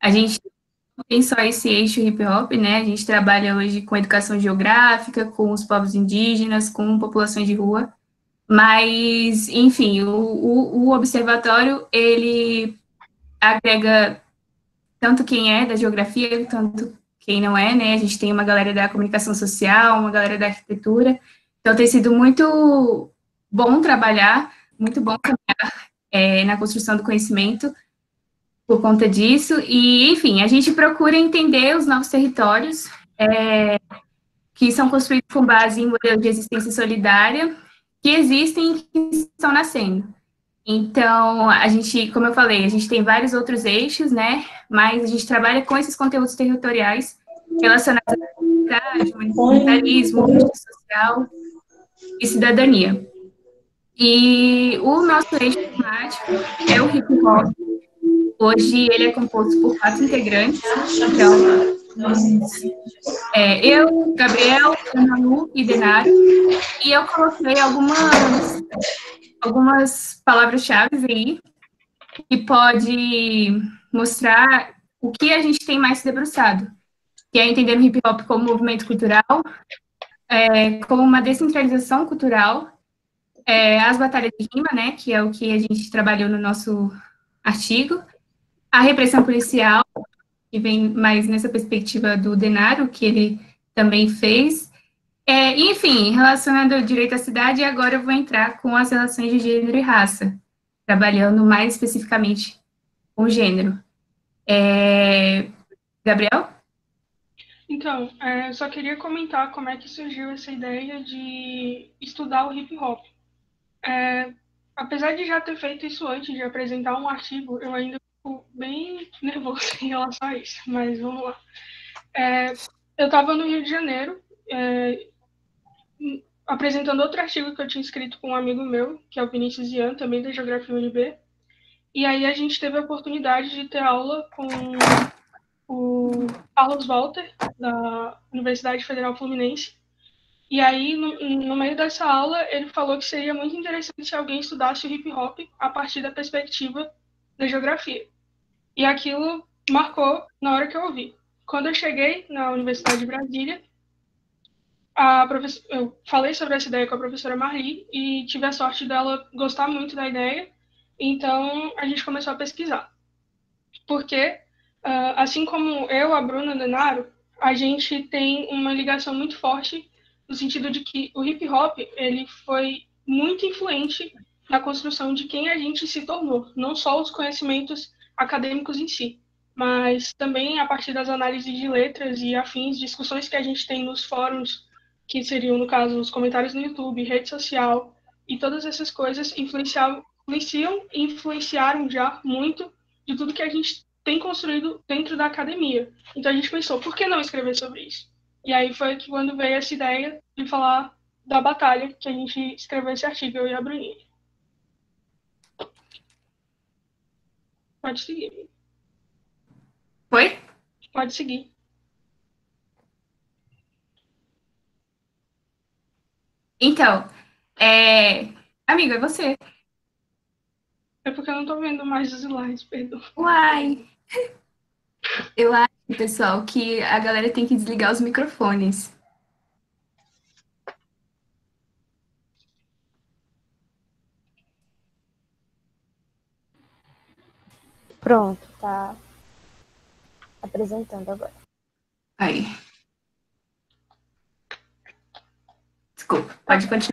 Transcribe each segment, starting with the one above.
A gente não tem só esse eixo hip hop, né? A gente trabalha hoje com educação geográfica, com os povos indígenas, com populações de rua. Mas, enfim, o observatório, ele agrega tanto quem é da geografia, tanto quem não é, né? A gente tem uma galera da comunicação social, uma galera da arquitetura. Então, tem sido muito bom trabalhar, muito bom caminhar na construção do conhecimento por conta disso. E, enfim, a gente procura entender os novos territórios que são construídos com base em modelos de existência solidária que existem e que estão nascendo. Então, a gente, como eu falei, a gente tem vários outros eixos, né? Mas a gente trabalha com esses conteúdos territoriais relacionados à cidade, municipalismo, justiça social e cidadania. E o nosso eixo temático é o hip hop. Hoje ele é composto por 4 integrantes. Então, eu, Gabriel, Ana Lu e Denário. E eu coloquei algumas palavras-chave aí que pode mostrar o que a gente tem mais se debruçado, que é entender o hip hop como movimento cultural, como uma descentralização cultural, as batalhas de rima, né, que é o que a gente trabalhou no nosso artigo, a repressão policial, que vem mais nessa perspectiva do Denário, que ele também fez, enfim, relacionando o direito à cidade, agora eu vou entrar com as relações de gênero e raça, trabalhando mais especificamente com gênero. Gabriel? Então, eu só queria comentar como é que surgiu essa ideia de estudar o hip hop. Apesar de já ter feito isso antes de apresentar um artigo, eu ainda fico bem nervoso em relação a isso, mas vamos lá. Eu estava no Rio de Janeiro, apresentando outro artigo que eu tinha escrito com um amigo meu, que é o Vinícius Ian, também da Geografia UNB, e aí a gente teve a oportunidade de ter aula com o Carlos Walter, da Universidade Federal Fluminense. E aí, no meio dessa aula, ele falou que seria muito interessante se alguém estudasse o hip hop a partir da perspectiva da geografia. E aquilo marcou na hora que eu ouvi. Quando eu cheguei na Universidade de Brasília, eu falei sobre essa ideia com a professora Marli e tive a sorte dela gostar muito da ideia. Então, a gente começou a pesquisar. Porque, assim como eu, a Bruna Denaro, a gente tem uma ligação muito forte no sentido de que o hip hop ele foi muito influente na construção de quem a gente se tornou, não só os conhecimentos acadêmicos em si, mas também a partir das análises de letras e afins, discussões que a gente tem nos fóruns, que seriam, no caso, os comentários no YouTube, rede social, e todas essas coisas influenciaram e influenciaram já muito de tudo que a gente tem construído dentro da academia. Então a gente pensou, por que não escrever sobre isso? E aí foi que quando veio essa ideia de falar da batalha que a gente escreveu esse artigo, eu e a Bruninha. Pode seguir. Foi? Pode seguir. Então, amigo, é você. É porque eu não tô vendo mais os slides, perdão. Uai! Eu acho, pessoal, que a galera tem que desligar os microfones. Pronto, tá apresentando agora. Aí. Desculpa, pode continuar.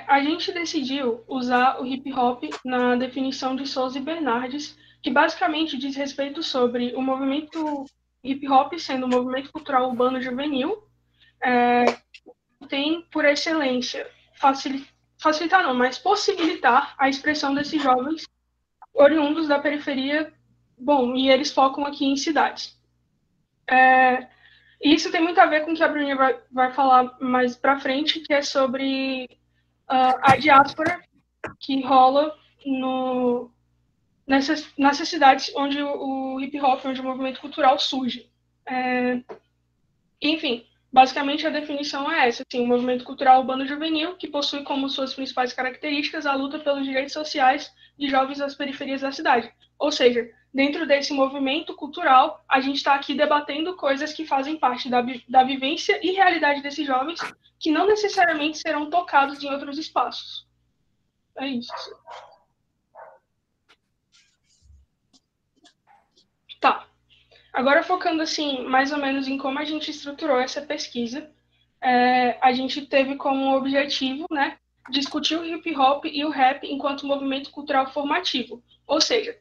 A gente decidiu usar o hip hop na definição de Souza e Bernardes, que basicamente diz respeito sobre o movimento hip hop sendo um movimento cultural urbano juvenil, tem por excelência facilitar não, mas possibilitar a expressão desses jovens oriundos da periferia, bom, e eles focam aqui em cidades. E isso tem muito a ver com o que a Bruninha vai falar mais para frente, que é sobre a diáspora que rola nessas cidades onde o hip hop, onde o movimento cultural surge. Enfim, basicamente a definição é essa, assim, um movimento cultural urbano juvenil que possui como suas principais características a luta pelos direitos sociais de jovens das periferias da cidade. Ou seja, dentro desse movimento cultural, a gente está aqui debatendo coisas que fazem parte da vivência e realidade desses jovens, que não necessariamente serão tocados em outros espaços. É isso. Tá. Agora, focando, assim, mais ou menos em como a gente estruturou essa pesquisa, a gente teve como objetivo, né, discutir o hip hop e o rap enquanto movimento cultural formativo. Ou seja,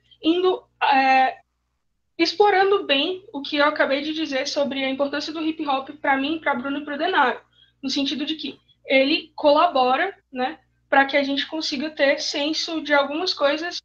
explorando bem o que eu acabei de dizer sobre a importância do hip hop para mim, para Bruno e para o Denário, no sentido de que ele colabora, né, para que a gente consiga ter senso de algumas coisas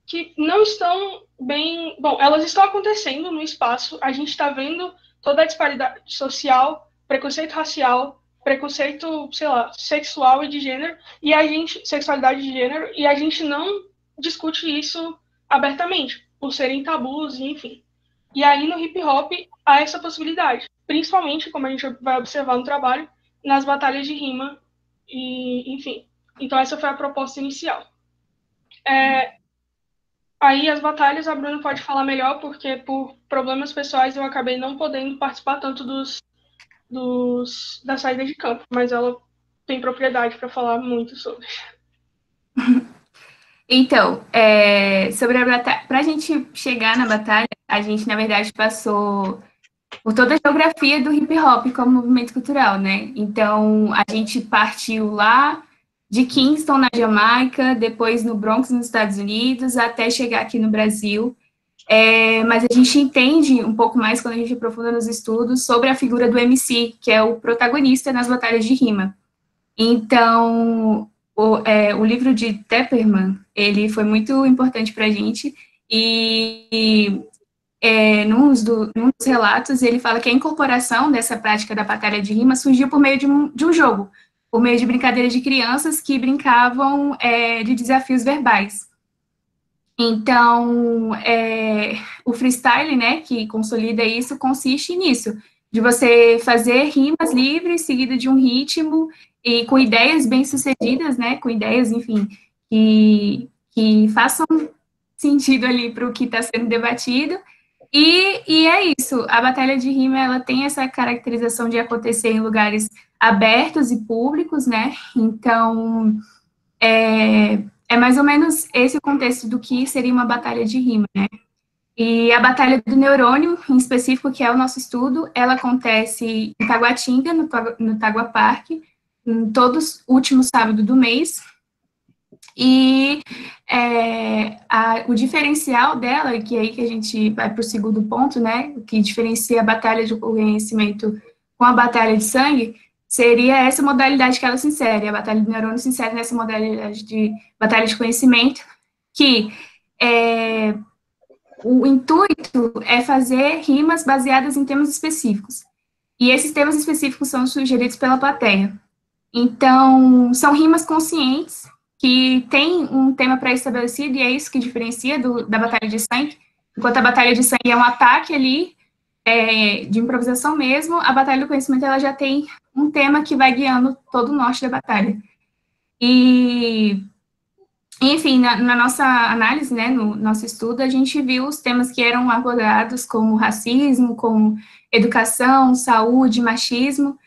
que não estão bem. Bom, elas estão acontecendo no espaço, a gente está vendo toda a disparidade social, preconceito racial, preconceito, sei lá, sexual e de gênero, e a gente, sexualidade de gênero, e a gente não discute isso abertamente, por serem tabus, enfim. E aí no hip hop há essa possibilidade, principalmente, como a gente vai observar no trabalho, nas batalhas de rima, e enfim. Então essa foi a proposta inicial. Aí as batalhas a Bruna pode falar melhor, porque por problemas pessoais eu acabei não podendo participar tanto da saída de campo, mas ela tem propriedade para falar muito sobre. Então, sobre a batalha, para a gente chegar na batalha, a gente, na verdade, passou por toda a geografia do hip hop como movimento cultural, né? Então, a gente partiu lá de Kingston, na Jamaica, depois no Bronx, nos Estados Unidos, até chegar aqui no Brasil. Mas a gente entende um pouco mais quando a gente aprofunda nos estudos sobre a figura do MC, que é o protagonista nas batalhas de rima. Então, o livro de Tepperman, ele foi muito importante para a gente, e num dos relatos, ele fala que a incorporação dessa prática da batalha de rima surgiu por meio de um jogo, por meio de brincadeiras de crianças que brincavam de desafios verbais. Então, o freestyle, né, que consolida isso, consiste nisso, de você fazer rimas livres, seguidas de um ritmo, e com ideias bem-sucedidas, né, com ideias, enfim, que façam sentido ali para o que está sendo debatido, e é isso, a batalha de rima, ela tem essa caracterização de acontecer em lugares abertos e públicos, né, então, é mais ou menos esse o contexto do que seria uma batalha de rima, né, e a Batalha do Neurônio, em específico, que é o nosso estudo, ela acontece em Taguatinga, no Tagua Park, em todos último sábado do mês, e o diferencial dela, que é aí que a gente vai para o segundo ponto, né, o que diferencia a batalha de conhecimento com a batalha de sangue, seria essa modalidade que ela se insere, a batalha do neurônio se insere nessa modalidade de batalha de conhecimento, que o intuito é fazer rimas baseadas em temas específicos, e esses temas específicos são sugeridos pela plateia. Então, são rimas conscientes, que têm um tema pré-estabelecido, e é isso que diferencia da batalha de sangue. Enquanto a batalha de sangue é um ataque ali, de improvisação mesmo, a batalha do conhecimento ela já tem um tema que vai guiando todo o norte da batalha. E, enfim, na nossa análise, né, no nosso estudo, a gente viu os temas que eram abordados como racismo, como educação, saúde, machismo,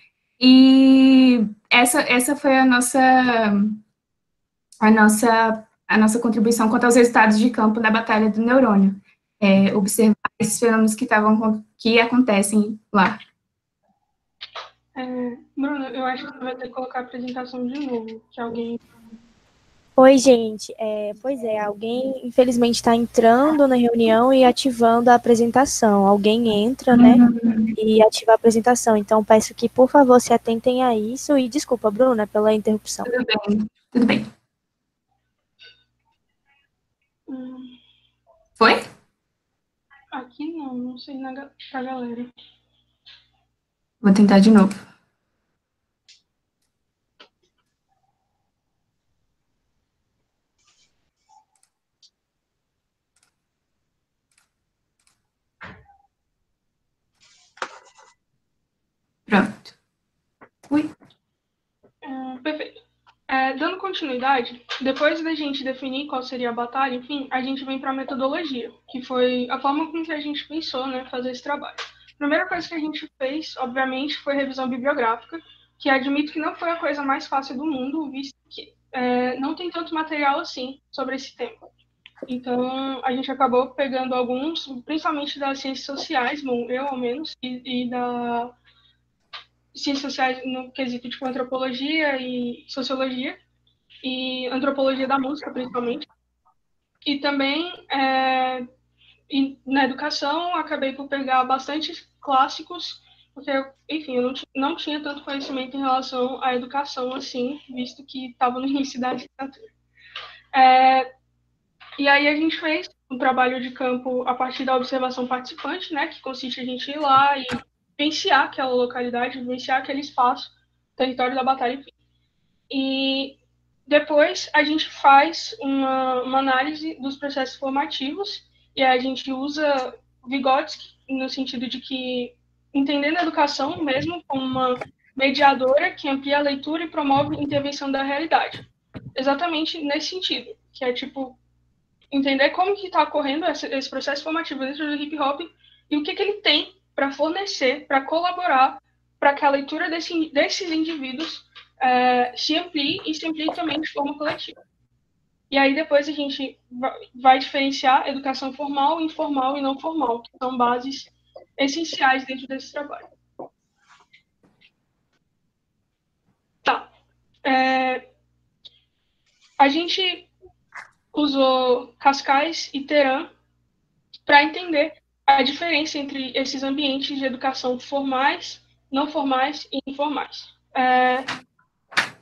e essa foi a nossa contribuição quanto aos resultados de campo da batalha do neurônio, observar esses fenômenos que acontecem lá. Bruno, eu acho que você vai ter que colocar a apresentação de novo, que alguém... Oi, gente. Pois é, alguém infelizmente está entrando na reunião e ativando a apresentação. Alguém entra, né, e ativa a apresentação. Então, peço que, por favor, se atentem a isso. E desculpa, Bruna, pela interrupção. Tudo bem, tudo bem. Foi? Aqui não sei pra galera. Vou tentar de novo. Pronto. Ui. Perfeito. Dando continuidade, depois da gente definir qual seria a batalha, enfim, a gente vem para a metodologia, que foi a forma com que a gente pensou, né, fazer esse trabalho. A primeira coisa que a gente fez, obviamente, foi revisão bibliográfica, que admito que não foi a coisa mais fácil do mundo, visto que não tem tanto material assim sobre esse tema. Então, a gente acabou pegando alguns, principalmente das ciências sociais, bom, eu ao menos, e da ciências sociais no quesito tipo antropologia e sociologia, e antropologia da música, principalmente. E também, na educação, acabei por pegar bastante clássicos, porque, enfim, eu não tinha tanto conhecimento em relação à educação, assim, visto que estava no início da literatura. E aí a gente fez um trabalho de campo a partir da observação participante, né, que consiste a gente ir lá e vivenciar aquela localidade, vivenciar aquele espaço, território da batalha, enfim. E depois a gente faz uma análise dos processos formativos, e aí a gente usa Vygotsky, no sentido de que, entendendo a educação mesmo como uma mediadora que amplia a leitura e promove a intervenção da realidade. Exatamente nesse sentido, que é tipo, entender como que está ocorrendo esse processo formativo dentro do hip hop e o que ele tem para fornecer, para colaborar para que a leitura desses indivíduos se amplie e se amplie também de forma coletiva. E aí depois a gente vai diferenciar educação formal, informal e não formal, que são bases essenciais dentro desse trabalho. Tá. A gente usou Cascais e Teran para entender a diferença entre esses ambientes de educação formais, não formais e informais.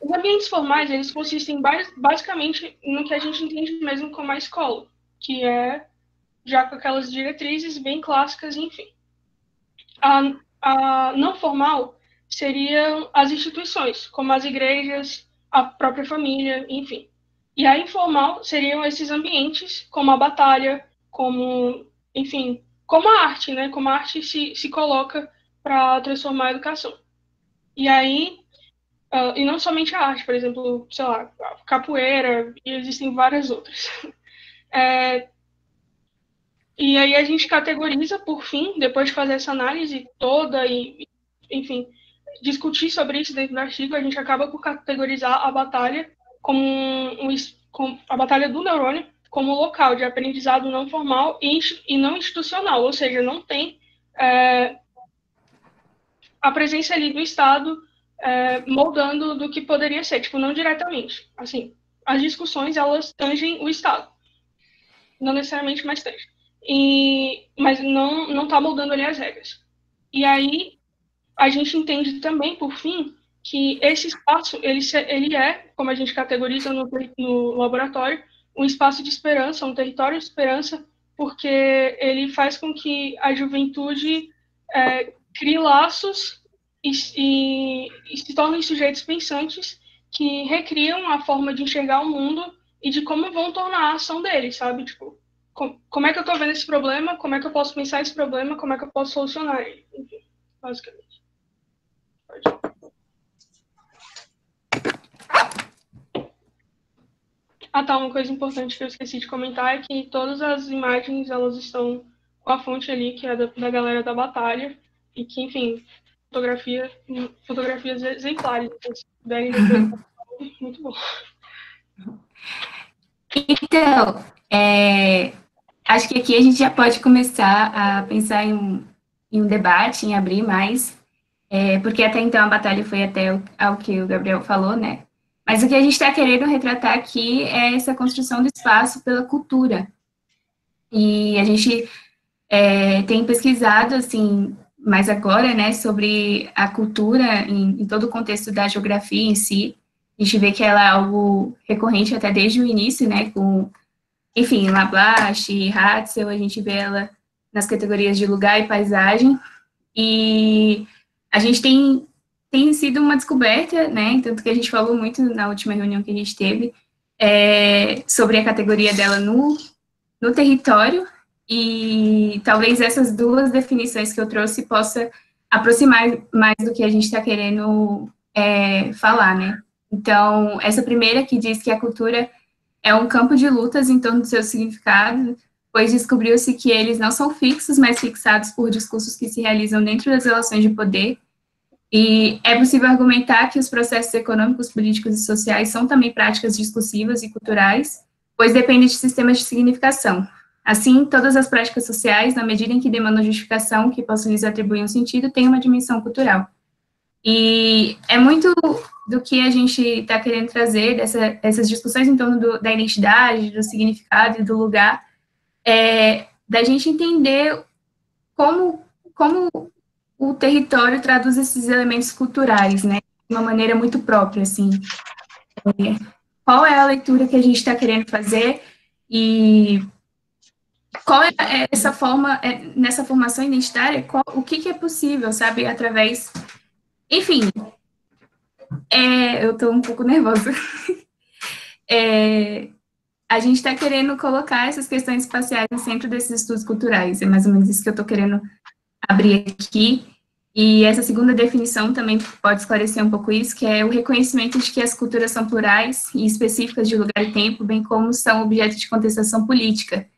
Os ambientes formais, eles consistem basicamente no que a gente entende mesmo como a escola, que é já com aquelas diretrizes bem clássicas, enfim. A não formal seriam as instituições, como as igrejas, a própria família, enfim. E a informal seriam esses ambientes, como a batalha, como, enfim, como a arte, né? Como a arte se coloca para transformar a educação. E aí, e não somente a arte, por exemplo, sei lá, capoeira, e existem várias outras. E aí a gente categoriza, por fim, depois de fazer essa análise toda e, enfim, discutir sobre isso dentro do artigo, a gente acaba por categorizar a batalha como a batalha do neurônio como local de aprendizado não formal e não institucional, ou seja, não tem a presença ali do Estado moldando do que poderia ser, tipo, não diretamente. Assim, as discussões, elas tangem o Estado. Não necessariamente, mas tangem. Mas não está moldando ali as regras. E aí, a gente entende também, por fim, que esse espaço, ele é, como a gente categoriza no laboratório, um espaço de esperança, um território de esperança, porque ele faz com que a juventude crie laços e se tornem sujeitos pensantes que recriam a forma de enxergar o mundo e de como vão tornar a ação deles, sabe? Tipo, como é que eu estou vendo esse problema, como é que eu posso pensar esse problema, como é que eu posso solucionar ele, enfim, basicamente. Tá, uma coisa importante que eu esqueci de comentar é que todas as imagens, elas estão com a fonte ali, que é da galera da batalha, e que, enfim, fotografias exemplares, se puderem depois, muito bom. Então, acho que aqui a gente já pode começar a pensar em um debate, em abrir mais, porque até então a batalha foi até ao que o Gabriel falou, né? Mas o que a gente está querendo retratar aqui é essa construção do espaço pela cultura. E a gente tem pesquisado, assim, mais agora, né, sobre a cultura em todo o contexto da geografia em si. A gente vê que ela é algo recorrente até desde o início, né, com, enfim, Lablache, Hatzel, a gente vê ela nas categorias de lugar e paisagem. E a gente tem sido uma descoberta, né, tanto que a gente falou muito na última reunião que a gente teve, sobre a categoria dela no território, e talvez essas duas definições que eu trouxe possa aproximar mais do que a gente está querendo falar, né, Então, essa primeira que diz que a cultura é um campo de lutas em torno do seu significado, pois descobriu-se que eles não são fixos, mas fixados por discursos que se realizam dentro das relações de poder. E é possível argumentar que os processos econômicos, políticos e sociais são também práticas discursivas e culturais, pois dependem de sistemas de significação. Assim, todas as práticas sociais, na medida em que demandam justificação que possam lhes atribuir um sentido, têm uma dimensão cultural. E é muito do que a gente está querendo trazer, dessas discussões em torno da identidade, do significado e do lugar, da gente entender como o território traduz esses elementos culturais, né, de uma maneira muito própria, assim. Qual é a leitura que a gente está querendo fazer e qual é essa forma, nessa formação identitária, o que é possível, sabe, através... Enfim, eu estou um pouco nervosa. A gente está querendo colocar essas questões espaciais no centro desses estudos culturais, é mais ou menos isso que eu estou querendo abrir aqui. E essa segunda definição também pode esclarecer um pouco isso, que é o reconhecimento de que as culturas são plurais e específicas de lugar e tempo, bem como são objeto de contestação política.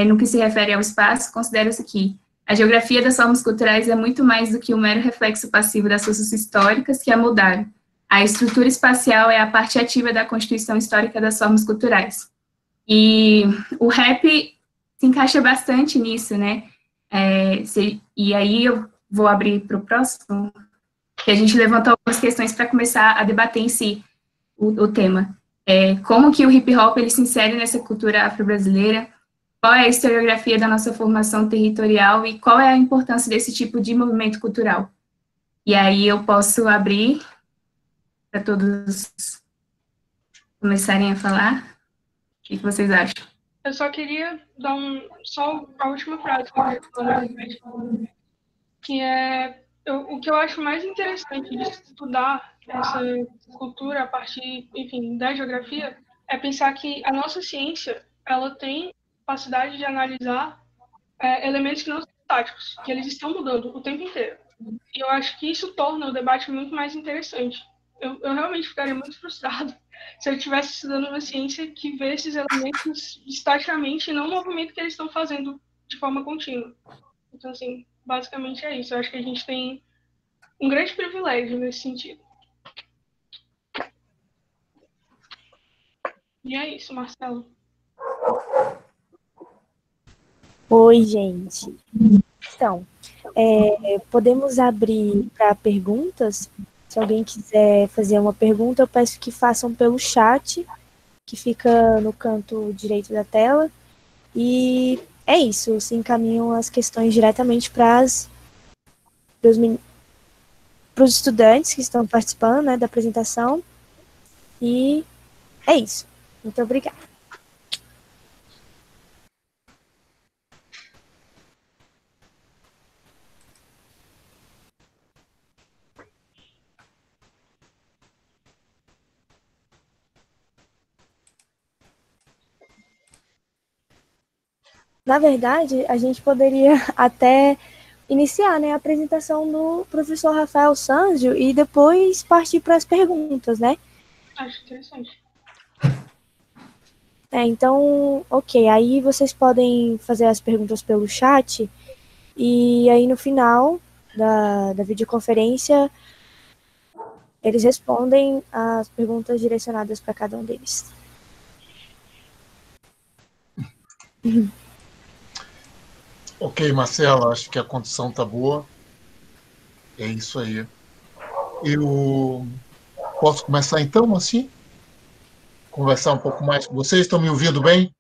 No que se refere ao espaço, considera-se que a geografia das formas culturais é muito mais do que um mero reflexo passivo das forças históricas que a moldaram. A estrutura espacial é a parte ativa da constituição histórica das formas culturais. E o rap se encaixa bastante nisso, né? E aí eu vou abrir para o próximo, que a gente levantou algumas questões para começar a debater em si o tema. Como que o hip-hop ele se insere nessa cultura afro-brasileira, qual é a historiografia da nossa formação territorial e qual é a importância desse tipo de movimento cultural. E aí eu posso abrir para todos começarem a falar. O que vocês acham? Eu só queria dar só a última frase que eu queria falar, que é o que eu acho mais interessante de estudar essa cultura a partir, enfim, da geografia, é pensar que a nossa ciência ela tem capacidade de analisar elementos que não são estáticos, que eles estão mudando o tempo inteiro. E eu acho que isso torna o debate muito mais interessante. Eu realmente ficaria muito frustrado se eu estivesse estudando uma ciência que vê esses elementos estaticamente e não o movimento que eles estão fazendo de forma contínua. Então, assim, basicamente é isso. Eu acho que a gente tem um grande privilégio nesse sentido. E é isso, Marcelo. Oi, gente. Então, podemos abrir para perguntas? Se alguém quiser fazer uma pergunta, eu peço que façam pelo chat, que fica no canto direito da tela. E é isso, se encaminham as questões diretamente para os estudantes que estão participando, né, da apresentação. E é isso. Muito obrigada. Na verdade, a gente poderia até iniciar, né, a apresentação do professor Rafael Sanzio e depois partir para as perguntas, né? Acho interessante. Então, ok, aí vocês podem fazer as perguntas pelo chat e aí no final da videoconferência eles respondem as perguntas direcionadas para cada um deles. Ok, Marcelo, acho que a condição está boa. É isso aí. Eu posso começar então, assim? Conversar um pouco mais com vocês? Estão me ouvindo bem?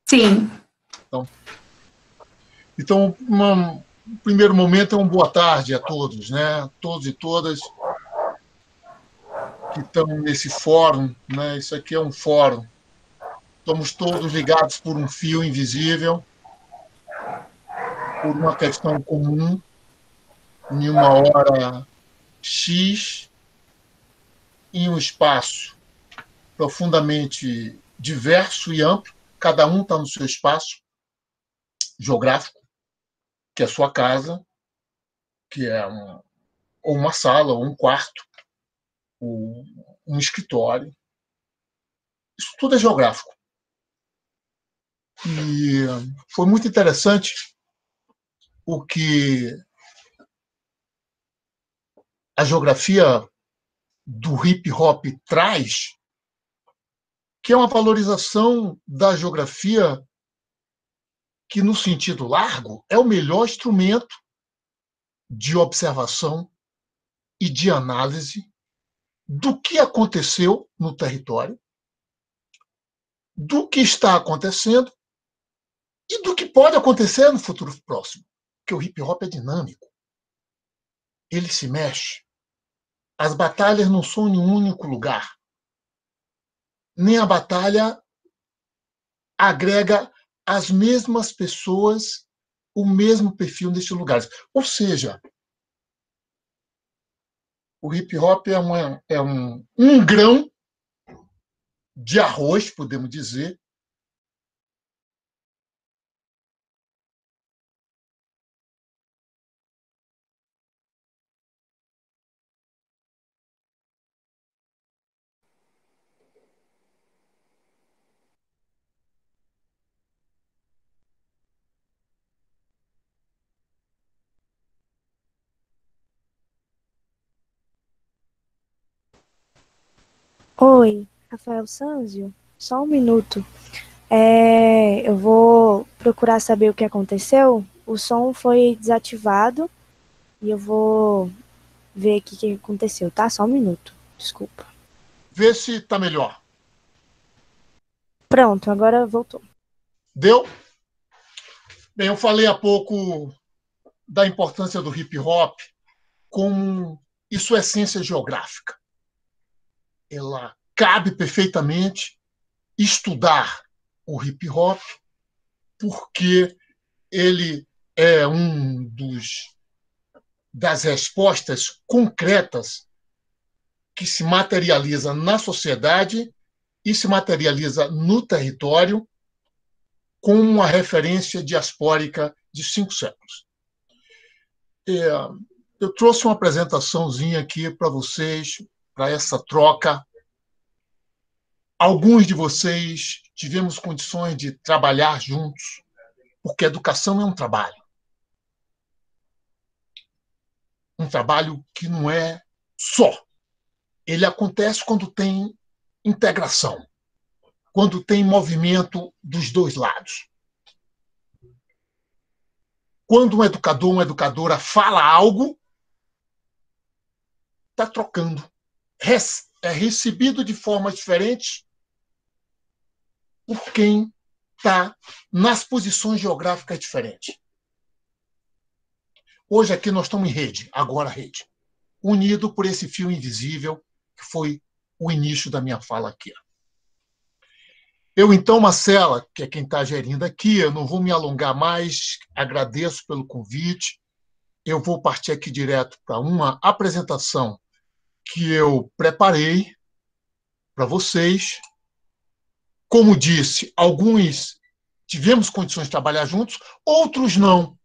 Sim. Então um primeiro momento é uma boa tarde a todos, né? Todos e todas que estão nesse fórum, né? Isso aqui é um fórum. Estamos todos ligados por um fio invisível, por uma questão comum, em uma hora X, em um espaço profundamente diverso e amplo, cada um está no seu espaço geográfico, que é a sua casa, que é ou uma sala, ou um quarto, um escritório. Isso tudo é geográfico. E foi muito interessante o que a geografia do hip hop traz, que é uma valorização da geografia que, no sentido largo, é o melhor instrumento de observação e de análise do que aconteceu no território, do que está acontecendo e do que pode acontecer no futuro próximo. Porque o hip hop é dinâmico. Ele se mexe. As batalhas não são em um único lugar. Nem a batalha agrega as mesmas pessoas, o mesmo perfil nesses lugares. Ou seja, o hip hop é um grão de arroz, podemos dizer. Oi, Rafael Sanzio, só um minuto. Eu vou procurar saber o que aconteceu. O som foi desativado e eu vou ver aqui o que aconteceu, tá? Só um minuto, desculpa. Vê se está melhor. Pronto, agora voltou. Deu? Bem, eu falei há pouco da importância do hip hop como e sua essência geográfica. Ela cabe perfeitamente estudar o hip hop porque ele é das respostas concretas que se materializa na sociedade e se materializa no território com uma referência diaspórica de 5 séculos. Eu trouxe uma apresentaçãozinha aqui para vocês, para essa troca. Alguns de vocês tivemos condições de trabalhar juntos, porque a educação é um trabalho. Um trabalho que não é só. Ele acontece quando tem integração, quando tem movimento dos dois lados. Quando um educador, uma educadora fala algo, está trocando. É recebido de forma diferente por quem está nas posições geográficas diferentes. Hoje aqui nós estamos em rede, agora rede, unido por esse fio invisível que foi o início da minha fala aqui. Eu, então, Marcela, que é quem está gerindo aqui, eu não vou me alongar mais, agradeço pelo convite. Eu vou partir aqui direto para uma apresentação que eu preparei para vocês. Como disse, alguns tivemos condições de trabalhar juntos, outros não.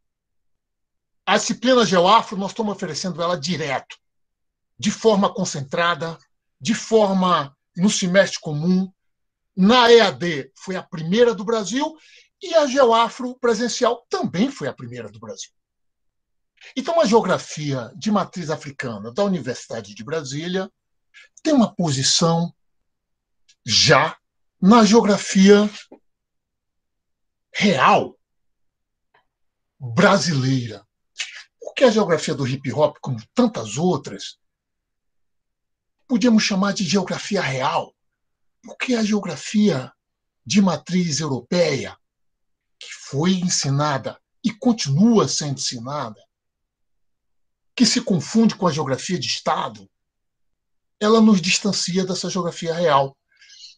A disciplina GeoAfro, nós estamos oferecendo ela direto, de forma concentrada, de forma no semestre comum. Na EAD foi a primeira do Brasil e a GeoAfro presencial também foi a primeira do Brasil. Então, a geografia de matriz africana da Universidade de Brasília tem uma posição já na geografia real brasileira. Porque a geografia do hip hop, como tantas outras, podíamos chamar de geografia real. Porque a geografia de matriz europeia, que foi ensinada e continua sendo ensinada, que se confunde com a geografia de Estado, ela nos distancia dessa geografia real.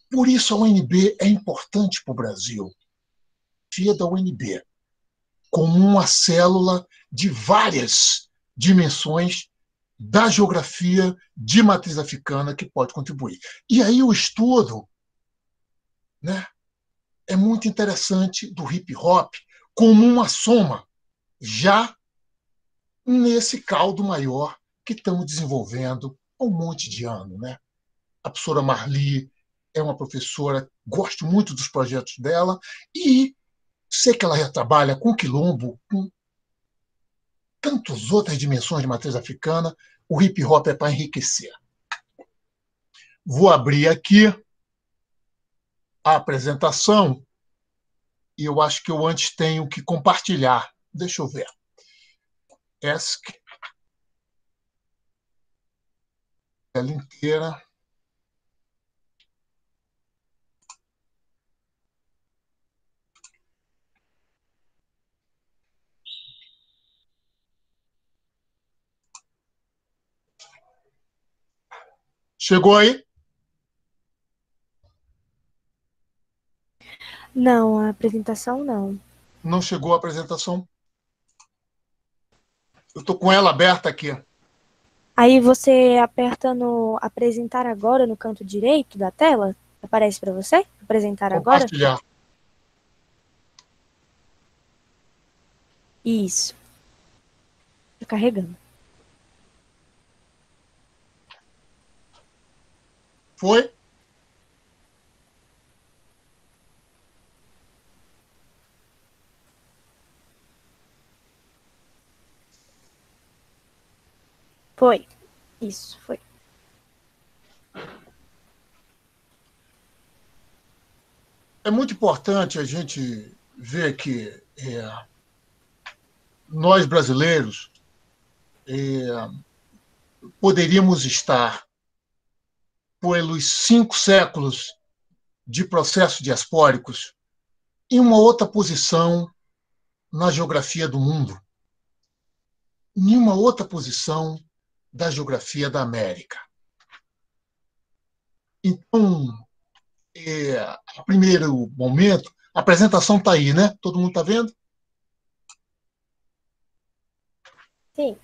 Por isso a UNB é importante para o Brasil. A geografia da UNB, como uma célula de várias dimensões da geografia de matriz africana que pode contribuir. E aí o estudo, né, é muito interessante do hip hop como uma soma, já nesse caldo maior que estamos desenvolvendo há um monte de ano, né? A professora Marli é uma professora, gosto muito dos projetos dela e sei que ela já trabalha com quilombo, com tantas outras dimensões de matriz africana. O hip hop é para enriquecer. Vou abrir aqui a apresentação e eu acho que eu antes tenho que compartilhar. Deixa eu ver. ESC. Ela inteira. Chegou aí? Não, a apresentação não. Não chegou a apresentação? Eu estou com ela aberta aqui. Aí você aperta no apresentar agora no canto direito da tela. Aparece para você? Apresentar agora? Compartilhar. Isso. Tô carregando. Foi? Foi. Isso, foi. É muito importante a gente ver que nós, brasileiros, poderíamos estar, pelos 5 séculos de processos diaspóricos, em uma outra posição na geografia do mundo, em uma outra posição da geografia da América. Então, a primeiro momento, a apresentação está aí, né? Todo mundo está vendo? Sim.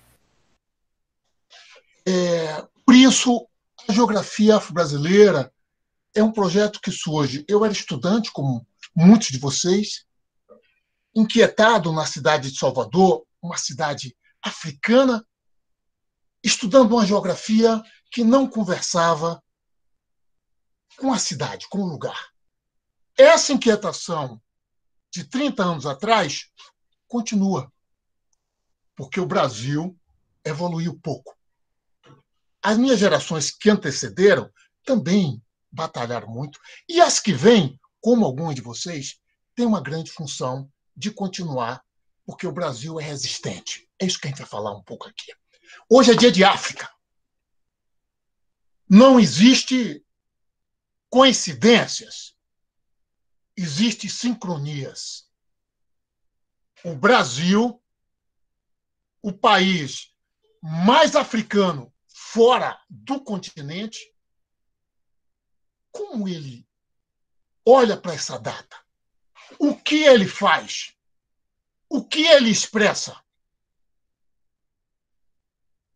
Por isso, a geografia afro-brasileira é um projeto que surge. Eu era estudante, como muitos de vocês, inquietado na cidade de Salvador, uma cidade africana, estudando uma geografia que não conversava com a cidade, com o lugar. Essa inquietação de 30 anos atrás continua, porque o Brasil evoluiu pouco. As minhas gerações que antecederam também batalharam muito, e as que vêm, como alguns de vocês, têm uma grande função de continuar, porque o Brasil é resistente. É isso que a gente vai falar um pouco aqui. Hoje é dia de África. Não existe coincidências, existem sincronias. O Brasil, o país mais africano fora do continente, como ele olha para essa data? O que ele faz? O que ele expressa?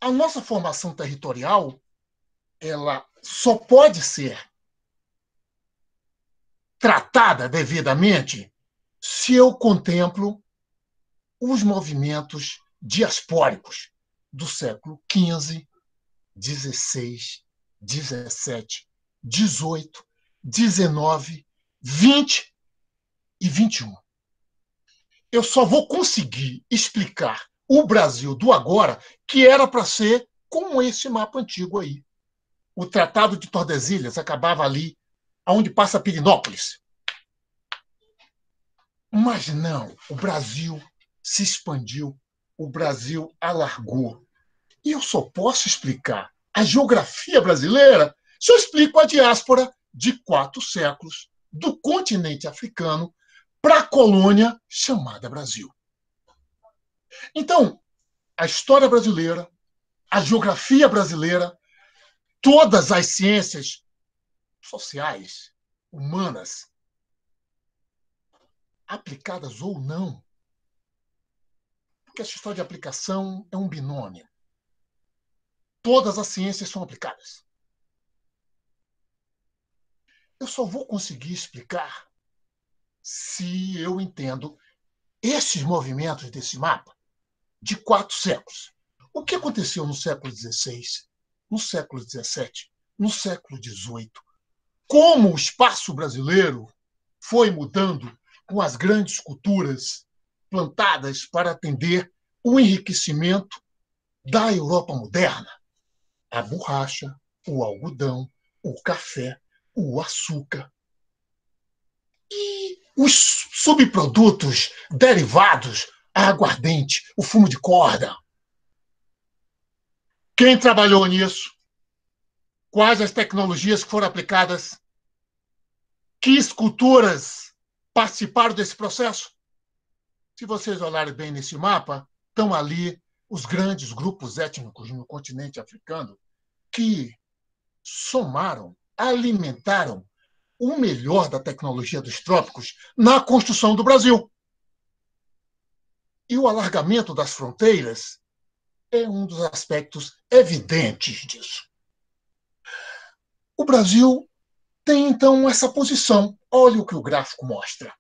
A nossa formação territorial, ela só pode ser tratada devidamente se eu contemplo os movimentos diaspóricos do século XV, XVI, XVII, XVIII, XIX, XX e XXI. Eu só vou conseguir explicar o Brasil do agora, que era para ser como esse mapa antigo aí. O Tratado de Tordesilhas acabava ali, onde passa Pirinópolis. Mas não, o Brasil se expandiu, o Brasil alargou. E eu só posso explicar a geografia brasileira se eu explico a diáspora de 4 séculos do continente africano para a colônia chamada Brasil. Então, a história brasileira, a geografia brasileira, todas as ciências sociais, humanas, aplicadas ou não, porque essa história de aplicação é um binômio. Todas as ciências são aplicadas. Eu só vou conseguir explicar se eu entendo esses movimentos desse mapa de 4 séculos. O que aconteceu no século XVI? no século XVII, no século XVIII, como o espaço brasileiro foi mudando com as grandes culturas plantadas para atender o enriquecimento da Europa moderna. A borracha, o algodão, o café, o açúcar. E os subprodutos derivados, a aguardente, o fumo de corda. Quem trabalhou nisso? Quais as tecnologias que foram aplicadas? Que esculturas participaram desse processo? Se vocês olharem bem nesse mapa, estão ali os grandes grupos étnicos no continente africano que somaram, alimentaram o melhor da tecnologia dos trópicos na construção do Brasil. E o alargamento das fronteiras é um dos aspectos evidentes disso. O Brasil tem, então, essa posição. Olha o que o gráfico mostra.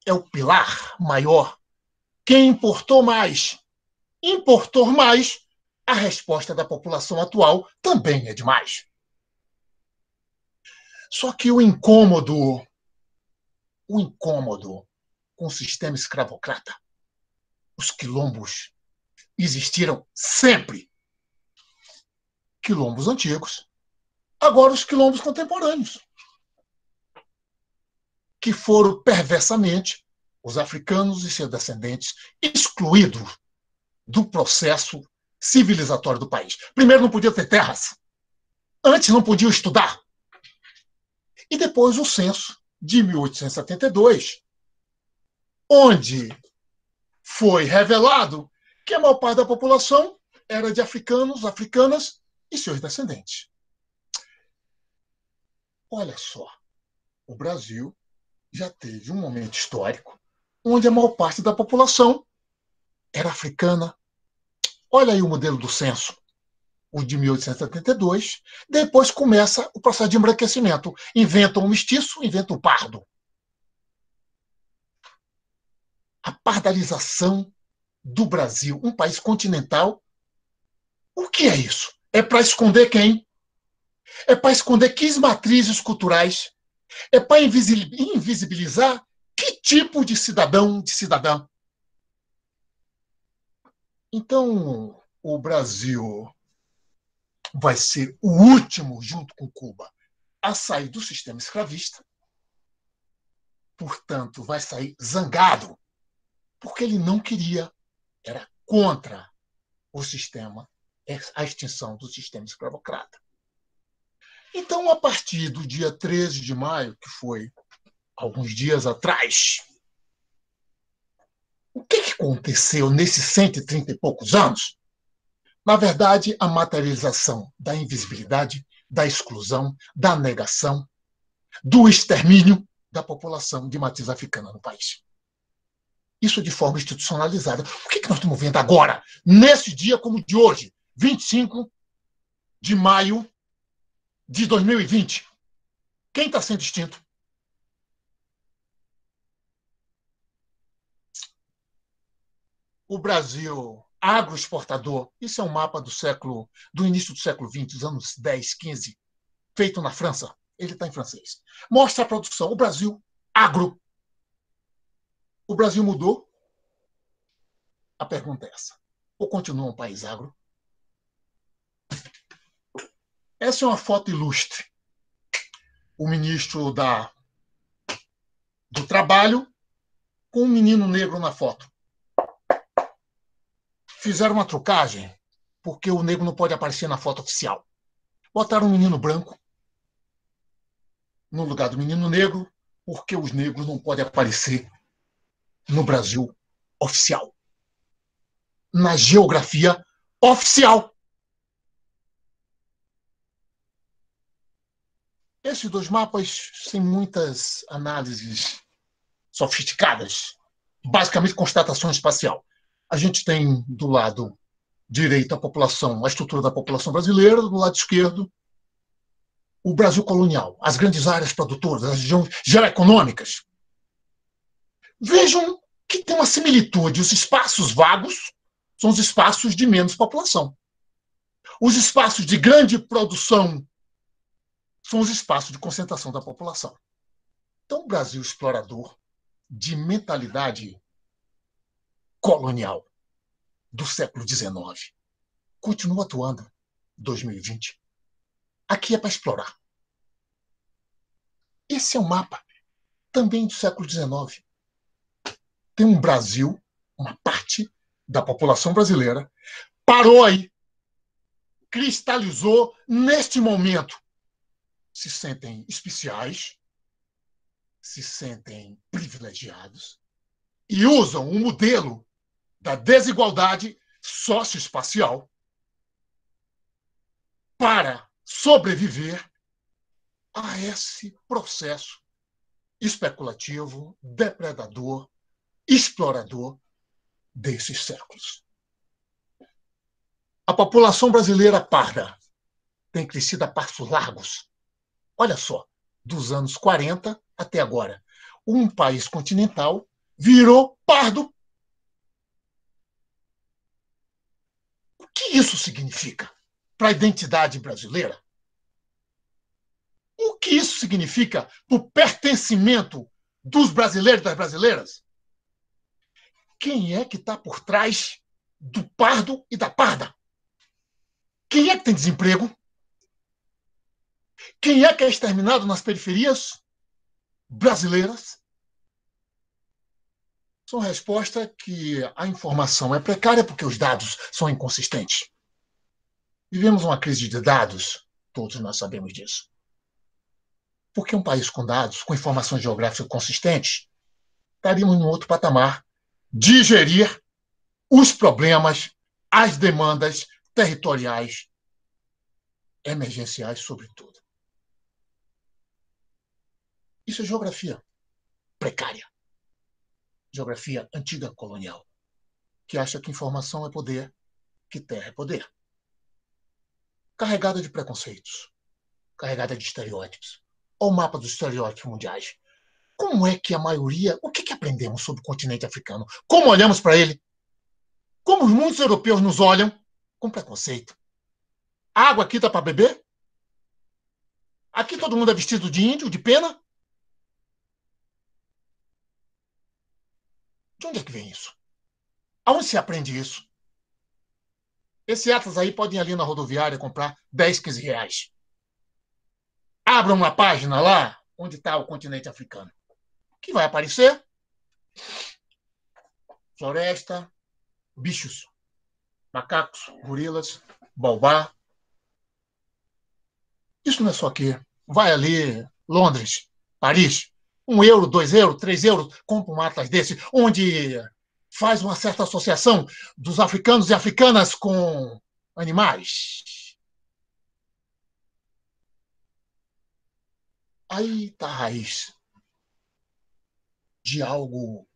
É o pilar maior. Quem importou mais? Importou mais, a resposta da população atual também é demais. Só que o incômodo com o sistema escravocrata, os quilombos existiram sempre. Quilombos antigos, agora os quilombos contemporâneos, que foram perversamente os africanos e seus descendentes excluídos do processo civilizatório do país. Primeiro, não podiam ter terras. Antes, não podiam estudar. E depois o censo de 1872, onde foi revelado que a maior parte da população era de africanos, africanas e seus descendentes. Olha só, o Brasil já teve um momento histórico onde a maior parte da população era africana. Olha aí o modelo do censo, o de 1872. Depois começa o processo de embranquecimento. Inventam o mestiço, inventam o pardo. A pardalização do Brasil, um país continental. O que é isso? É para esconder quem? É para esconder que matrizes culturais? É para invisibilizar que tipo de cidadão, de cidadã? Então, o Brasil vai ser o último, junto com Cuba, a sair do sistema escravista. Portanto, vai sair zangado, porque ele não queria, era contra o sistema, a extinção do sistema escravocrata. Então, a partir do dia 13 de maio, que foi alguns dias atrás, o que aconteceu nesses 130 e poucos anos? Na verdade, a materialização da invisibilidade, da exclusão, da negação, do extermínio da população de matriz africana no país. Isso de forma institucionalizada. O que nós estamos vendo agora, nesse dia como o de hoje, 25 de maio de 2020? Quem está sendo extinto? O Brasil agroexportador. Isso é um mapa do início do século XX, dos anos 10, 15, feito na França. Ele está em francês. Mostra a produção. O Brasil, agro. O Brasil mudou? A pergunta é essa. Ou continua um país agro? Essa é uma foto ilustre. O ministro do Trabalho com um menino negro na foto. Fizeram uma trucagem, porque o negro não pode aparecer na foto oficial. Botaram um menino branco no lugar do menino negro, porque os negros não podem aparecer no Brasil oficial. Na geografia oficial. Esses dois mapas, sem muitas análises sofisticadas, basicamente constatação espacial. A gente tem do lado direito a população, a estrutura da população brasileira, do lado esquerdo o Brasil colonial, as grandes áreas produtoras, as regiões geoeconômicas. Vejam que tem uma similitude. Os espaços vagos são os espaços de menos população. Os espaços de grande produção são os espaços de concentração da população. Então, o Brasil explorador, de mentalidade colonial do século XIX, continua atuando em 2020. Aqui é para explorar. Esse é um mapa também do século XIX. Tem um Brasil, uma parte da população brasileira, parou aí, cristalizou neste momento. Se sentem especiais, se sentem privilegiados e usam o modelo da desigualdade socioespacial para sobreviver a esse processo especulativo, depredador, explorador desses séculos. A população brasileira parda tem crescido a passos largos. Olha só, dos anos 40 até agora. Um país continental virou pardo. O que isso significa para a identidade brasileira? O que isso significa para o pertencimento dos brasileiros e das brasileiras? Quem é que está por trás do pardo e da parda? Quem é que tem desemprego? Quem é que é exterminado nas periferias brasileiras? São respostas que a informação é precária porque os dados são inconsistentes. Vivemos uma crise de dados, todos nós sabemos disso. Porque um país com dados, com informações geográficas consistentes, estaríamos num outro patamar de gerir os problemas, as demandas territoriais, emergenciais, sobretudo. Isso é geografia precária. Geografia antiga colonial, que acha que informação é poder, que terra é poder. Carregada de preconceitos, carregada de estereótipos. Olha o mapa dos estereótipos mundiais. Como é que a maioria... O que aprendemos sobre o continente africano? Como olhamos para ele? Como muitos europeus nos olham? Com preconceito. A água aqui está para beber? Aqui todo mundo é vestido de índio, de pena? De onde é que vem isso? Aonde se aprende isso? Esse atlas aí pode ir ali na rodoviária comprar 10, 15 reais. Abra uma página lá onde está o continente africano. O que vai aparecer? Floresta, bichos, macacos, gorilas, baobá. Isso não é só aqui. Vai ali, Londres, Paris, 1 euro, 2 euros, 3 euros, compra um atlas desse, onde faz uma certa associação dos africanos e africanas com animais. Aí está a raiz de algo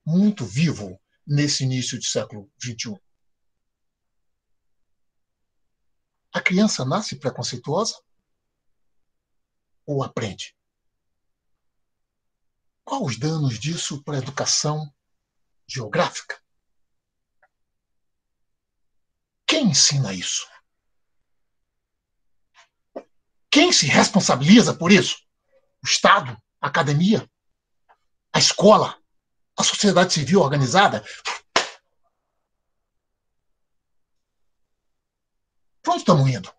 muito vivo nesse início do século XXI. A criança nasce preconceituosa ou aprende? Quais os danos disso para a educação geográfica? Quem ensina isso? Quem se responsabiliza por isso? O Estado? A academia? A escola? A sociedade civil organizada? Para onde estamos indo?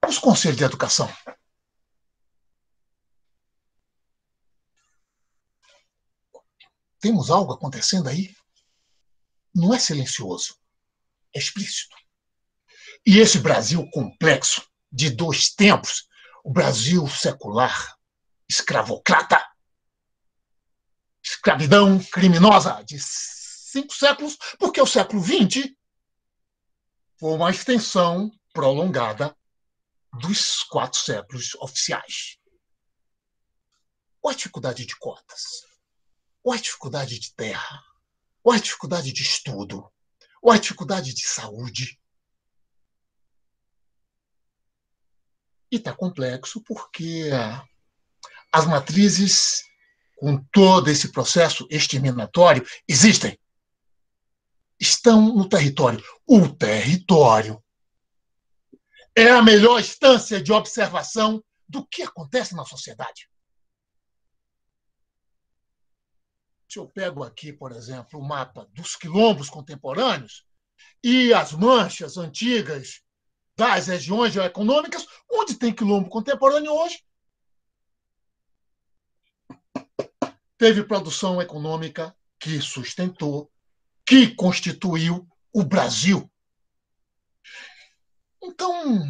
Os conselhos de educação. Temos algo acontecendo aí? Não é silencioso, é explícito. E esse Brasil complexo, de 2 tempos, o Brasil secular, escravocrata, escravidão criminosa de 5 séculos, porque o século XX foi uma extensão prolongada dos 4 séculos oficiais. Ou a dificuldade de cotas, ou a dificuldade de terra, ou a dificuldade de estudo, ou a dificuldade de saúde. E está complexo porque as matrizes, com todo esse processo exterminatório, existem. estão no território. O território é a melhor instância de observação do que acontece na sociedade. Se eu pego aqui, por exemplo, o mapa dos quilombos contemporâneos e as manchas antigas das regiões geoeconômicas, onde tem quilombo contemporâneo hoje, teve produção econômica que sustentou, que constituiu o Brasil. Então,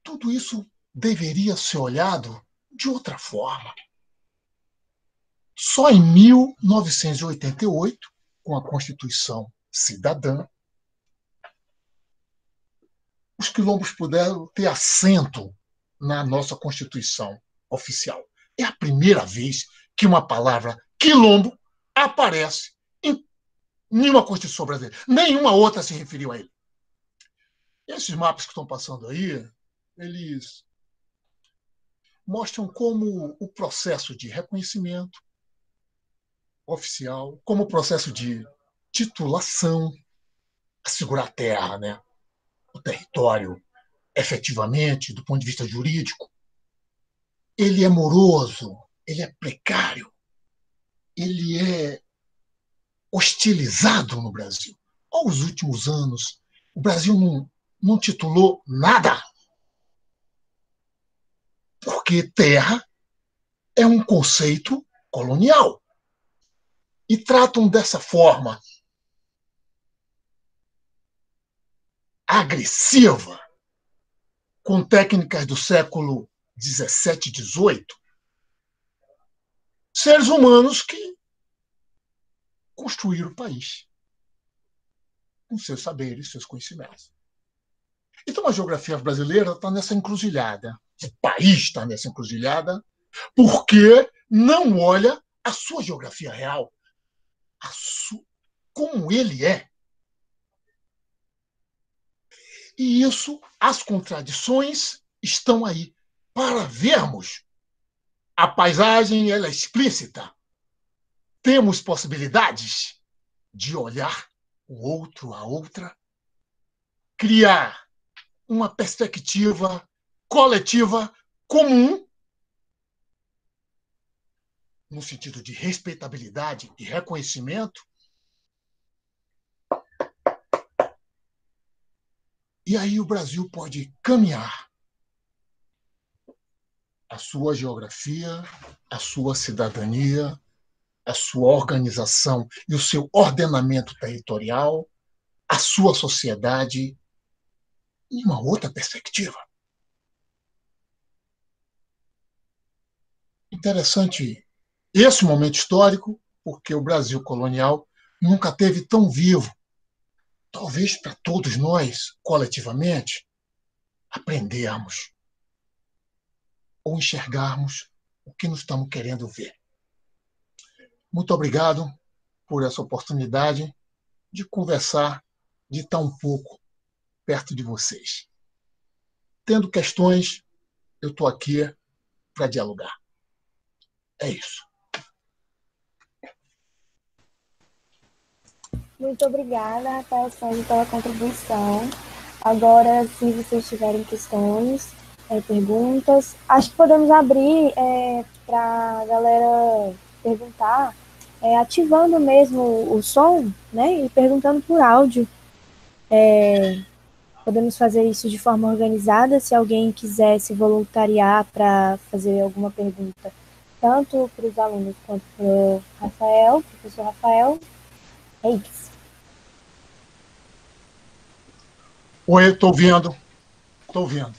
tudo isso deveria ser olhado de outra forma. Só em 1988, com a Constituição Cidadã, os quilombos puderam ter assento na nossa Constituição oficial. É a primeira vez que uma palavra quilombo aparece em nenhuma Constituição brasileira. Nenhuma outra se referiu a ele. Esses mapas que estão passando aí, eles mostram como o processo de reconhecimento oficial, como o processo de titulação, assegurar a terra, né? O território, efetivamente, do ponto de vista jurídico, ele é moroso, ele é precário, ele é hostilizado no Brasil. Aos últimos anos, o Brasil não titulou nada, porque terra é um conceito colonial. E tratam dessa forma agressiva, com técnicas do século XVII, XVIII, seres humanos que construíram o país com seus saberes, seus conhecimentos. Então a geografia brasileira está nessa encruzilhada, o país está nessa encruzilhada, porque não olha a sua geografia real, como ele é. E isso, as contradições estão aí para vermos. A paisagem ela é explícita. Temos possibilidades de olhar o outro, a outra, criar uma perspectiva coletiva comum, no sentido de respeitabilidade e reconhecimento. E aí o Brasil pode caminhar a sua geografia, a sua cidadania, a sua organização e o seu ordenamento territorial, a sua sociedade em uma outra perspectiva. Interessante esse momento histórico, porque o Brasil colonial nunca teve tão vivo. Talvez para todos nós, coletivamente, aprendermos ou enxergarmos o que nós estamos querendo ver. Muito obrigado por essa oportunidade de conversar, de estar um pouco perto de vocês. Tendo questões, eu estou aqui para dialogar. É isso. Muito obrigada, Rafael Santos, pela contribuição. Agora, se vocês tiverem questões, perguntas, acho que podemos abrir para a galera perguntar, ativando mesmo o som, né, e perguntando por áudio. Podemos fazer isso de forma organizada, se alguém quiser se voluntariar para fazer alguma pergunta, tanto para os alunos quanto para o Rafael, professor Rafael. É isso. Oi, estou ouvindo. Estou ouvindo.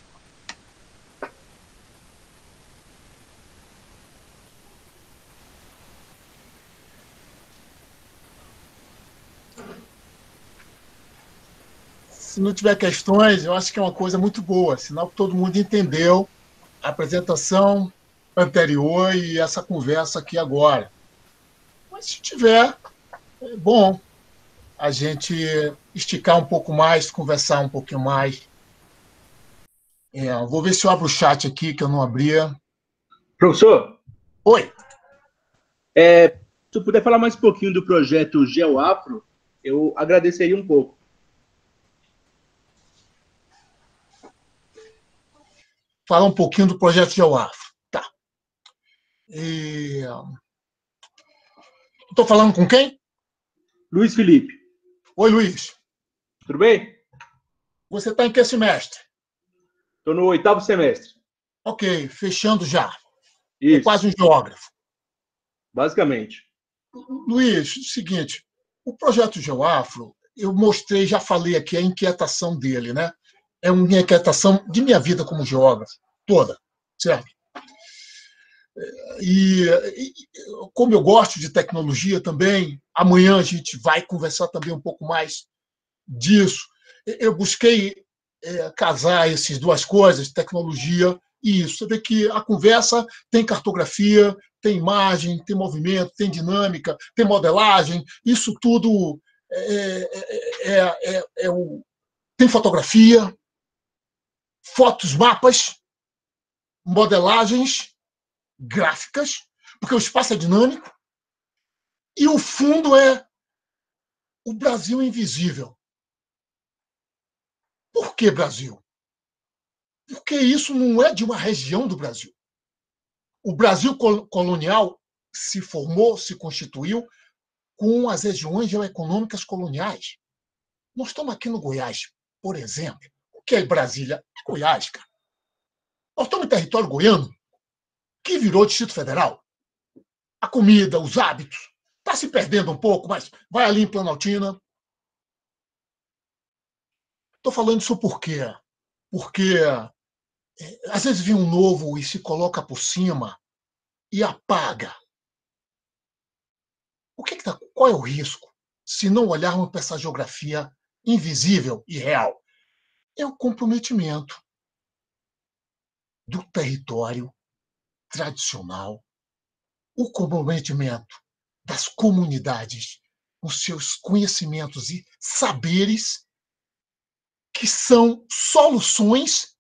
Se não tiver questões, eu acho que é uma coisa muito boa, sinal que todo mundo entendeu a apresentação anterior e essa conversa aqui agora. Mas se tiver, é bom a gente esticar um pouco mais, conversar um pouquinho mais. Vou ver se eu abro o chat aqui, que eu não abria. Professor? Oi. Se eu puder falar mais um pouquinho do projeto GeoAfro, eu agradeceria um pouco. Falar um pouquinho do projeto GeoAfro. Tá. Estou falando com quem? Luiz Felipe. Oi, Luiz. Tudo bem? Você está em que semestre? Estou no 8º semestre. Ok, fechando já. Isso. É quase um geógrafo. Basicamente. Luiz, seguinte, o projeto GeoAfro, eu mostrei, já falei aqui a inquietação dele, né? É uma inquietação de minha vida como geógrafo, toda, certo? E como eu gosto de tecnologia também, amanhã a gente vai conversar também um pouco mais disso. Eu busquei casar essas duas coisas, tecnologia e isso. Você vê que a conversa tem cartografia, tem imagem, tem movimento, tem dinâmica, tem modelagem, isso tudo tem fotografia, fotos, mapas, modelagens, gráficas, porque o espaço é dinâmico, e o fundo é o Brasil invisível. Por que Brasil? Porque isso não é de uma região do Brasil. O Brasil colonial se formou, se constituiu com as regiões geoeconômicas coloniais. Nós estamos aqui no Goiás, por exemplo. O que é Brasília? É Goiás, cara. Nós estamos em território goiano, que virou Distrito Federal. A comida, os hábitos, está se perdendo um pouco, mas vai ali em Planaltina. Estou falando isso por quê? Porque às vezes vem um novo e se coloca por cima e apaga. Qual é o risco se não olharmos para essa geografia invisível e real? É o comprometimento do território tradicional, o comprometimento das comunidades com seus conhecimentos e saberes que são soluções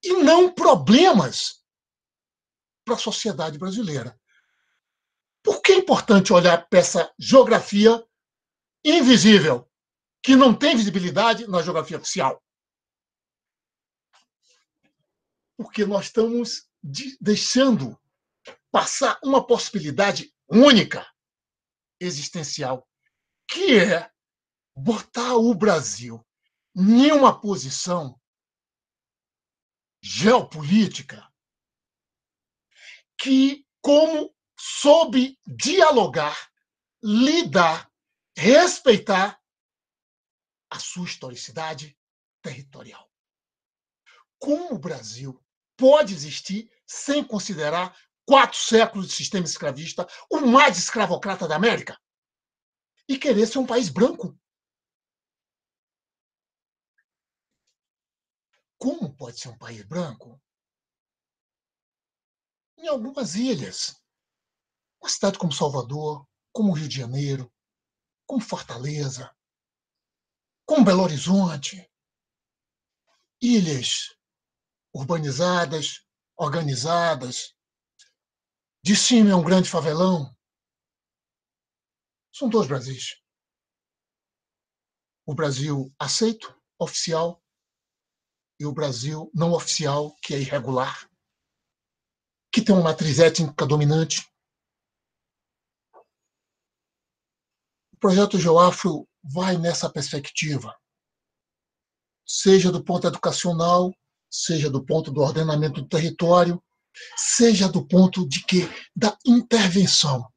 e não problemas para a sociedade brasileira. Por que é importante olhar para essa geografia invisível, que não tem visibilidade na geografia oficial? Porque nós estamos deixando passar uma possibilidade única, existencial, que é botar o Brasil em uma posição geopolítica que, como soube dialogar, lidar, respeitar a sua historicidade territorial. Como o Brasil pode existir sem considerar 4 séculos de sistema escravista, o mais escravocrata da América, e querer ser um país branco? Como pode ser um país branco? Em algumas ilhas. Uma cidade como Salvador, como Rio de Janeiro, como Fortaleza, como Belo Horizonte. Ilhas urbanizadas, organizadas. De cima é um grande favelão. São 2 Brasis. O Brasil aceito, oficial, e o Brasil não oficial, que é irregular, que tem uma matriz étnica dominante. O projeto GeoAfro vai nessa perspectiva, seja do ponto educacional, seja do ponto do ordenamento do território, seja do ponto de quê? Da intervenção.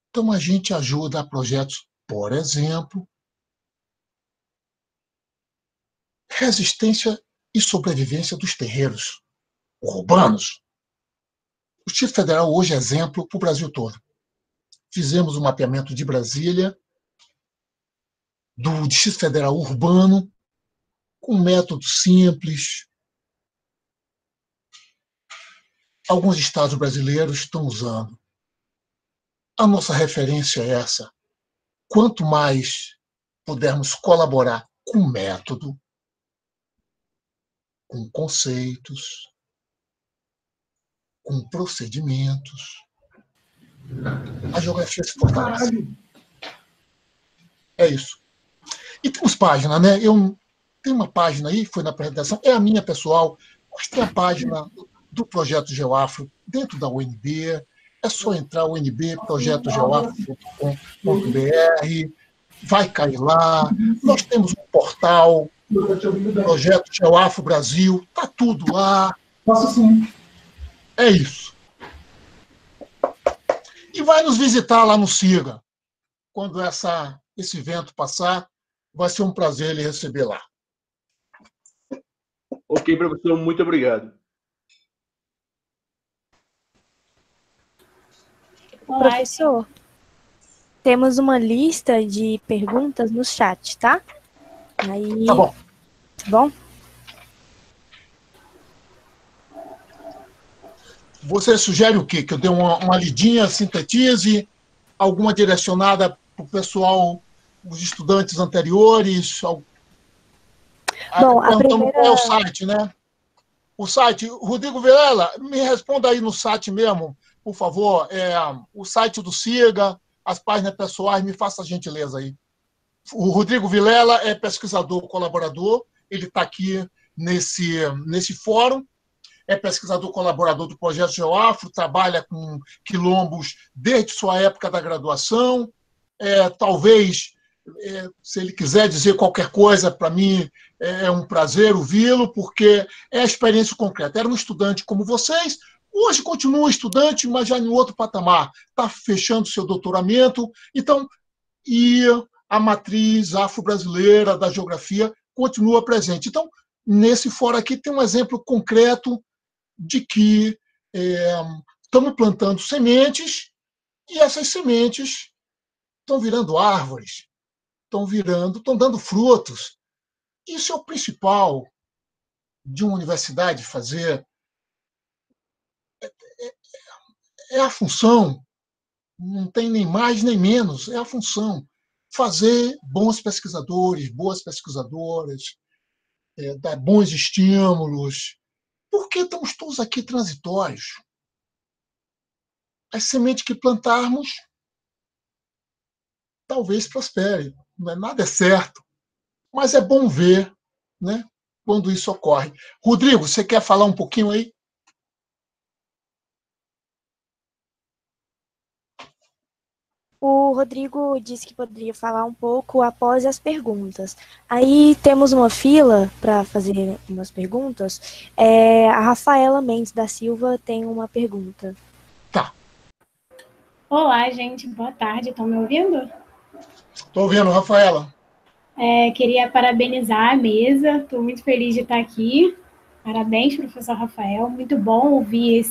Então, a gente ajuda a projetos, por exemplo, resistência e sobrevivência dos terreiros urbanos. O Distrito Federal hoje é exemplo para o Brasil todo. Fizemos um mapeamento de Brasília, do Distrito Federal urbano, com um método simples. Alguns estados brasileiros estão usando. A nossa referência é essa. Quanto mais pudermos colaborar com método, com conceitos, com procedimentos, a geografia se fortalece. É isso. E temos página, né? Eu tenho uma página aí, foi na apresentação, é a minha pessoal, mas tem a página do Projeto Geoafro dentro da UNB. É só entrar UNB, projetogeoafro.com.br, vai cair lá. Nós temos um portal, Projeto Geoafro Brasil, está tudo lá. Posso sim. É isso. E vai nos visitar lá no CIGA. Quando esse evento passar, vai ser um prazer lhe receber lá. Ok, professor, muito obrigado. Olá, professor, temos uma lista de perguntas no chat, tá? Aí, tá bom. Tá bom? Você sugere o quê? Que eu dê uma lidinha, sintetize, alguma direcionada para o pessoal, os estudantes anteriores? Bom, a primeira... Qual é o site, né? O site, Rodrigo Vilela, me responda aí no site mesmo, por favor. O site do CIGA, as páginas pessoais, me faça a gentileza aí. O Rodrigo Vilela é pesquisador colaborador, ele está aqui nesse fórum, é pesquisador colaborador do Projeto Geoafro, trabalha com quilombos desde sua época da graduação. Talvez, se ele quiser dizer qualquer coisa, para mim é um prazer ouvi-lo, porque é a experiência concreta. Era um estudante como vocês, hoje continua estudante, mas já em outro patamar. Está fechando seu doutoramento, então, e a matriz afro-brasileira da geografia continua presente. Então, nesse fórum aqui tem um exemplo concreto de que estamos plantando sementes e essas sementes estão virando árvores, estão dando frutos. Isso é o principal de uma universidade fazer. É a função, não tem nem mais nem menos, é a função. Fazer bons pesquisadores, boas pesquisadoras, dar bons estímulos, porque estamos todos aqui transitórios. As sementes que plantarmos talvez prospere. Nada é certo, mas é bom ver, né, quando isso ocorre. Rodrigo, você quer falar um pouquinho aí? O Rodrigo disse que poderia falar um pouco após as perguntas. Aí temos uma fila para fazer umas perguntas. A Rafaela Mendes da Silva tem uma pergunta. Tá. Olá, gente. Boa tarde. Estão me ouvindo? Estou ouvindo, Rafaela. Queria parabenizar a mesa. Estou muito feliz de estar aqui. Parabéns, professor Rafael. Muito bom ouvir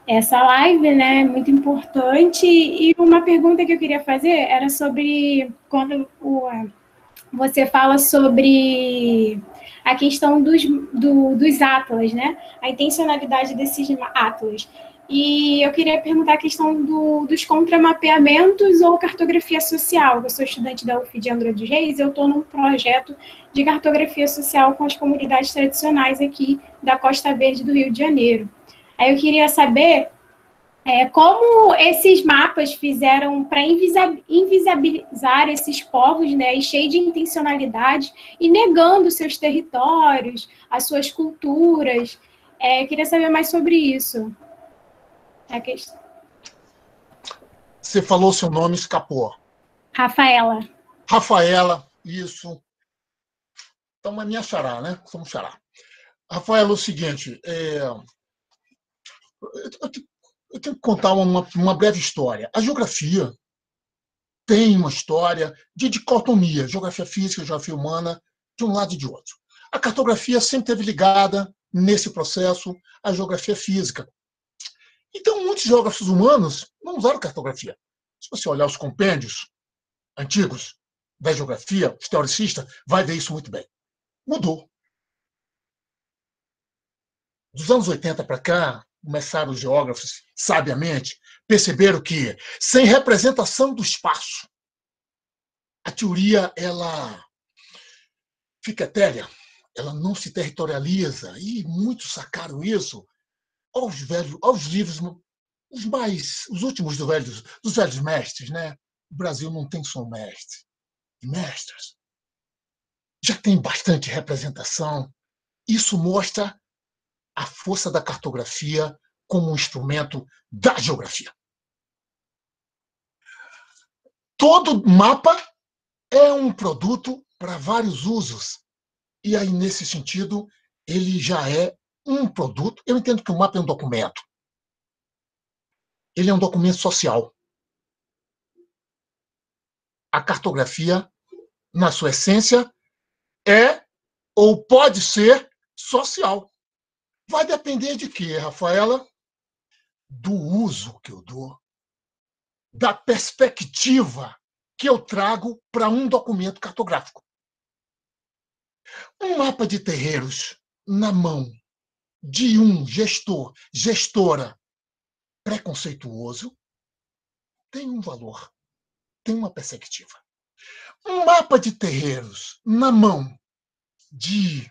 essa live, né? Muito importante. E uma pergunta que eu queria fazer era sobre quando você fala sobre a questão dos atlas, né? A intencionalidade desses atlas. E eu queria perguntar a questão dos contramapeamentos ou cartografia social. Eu sou estudante da UF de Angra dos Reis, eu estou num projeto de cartografia social com as comunidades tradicionais aqui da Costa Verde do Rio de Janeiro. Aí eu queria saber como esses mapas fizeram para invisibilizar esses povos, né, e cheio de intencionalidade, e negando seus territórios, as suas culturas. Queria saber mais sobre isso. Você falou seu nome, escapou. Rafaela. Rafaela, isso. Então, é minha xará, né? Somos xará. Rafaela, é o seguinte, eu tenho que contar uma breve história. A geografia tem uma história de dicotomia, geografia física, geografia humana, de um lado e de outro. A cartografia sempre esteve ligada, nesse processo, à geografia física. Então, muitos geógrafos humanos não usaram cartografia. Se você olhar os compêndios antigos da geografia, os teoricistas, vai ver isso muito bem. Mudou. Dos anos 80 para cá, começaram os geógrafos, sabiamente, perceberam que, sem representação do espaço, a teoria ela fica etérea, ela não se territorializa, e muitos sacaram isso aos livros os últimos dos velhos mestres, né? O Brasil não tem só mestre e mestres. Já tem bastante representação. Isso mostra a força da cartografia como um instrumento da geografia. Todo mapa é um produto para vários usos. E aí, nesse sentido, ele já é um produto. Eu entendo que o mapa é um documento. Ele é um documento social. A cartografia, na sua essência, é ou pode ser social. Vai depender de quê, Rafaela? Do uso que eu dou, da perspectiva que eu trago para um documento cartográfico. Um mapa de terreiros na mão de um gestor, gestora preconceituoso tem um valor, tem uma perspectiva. Um mapa de terreiros na mão de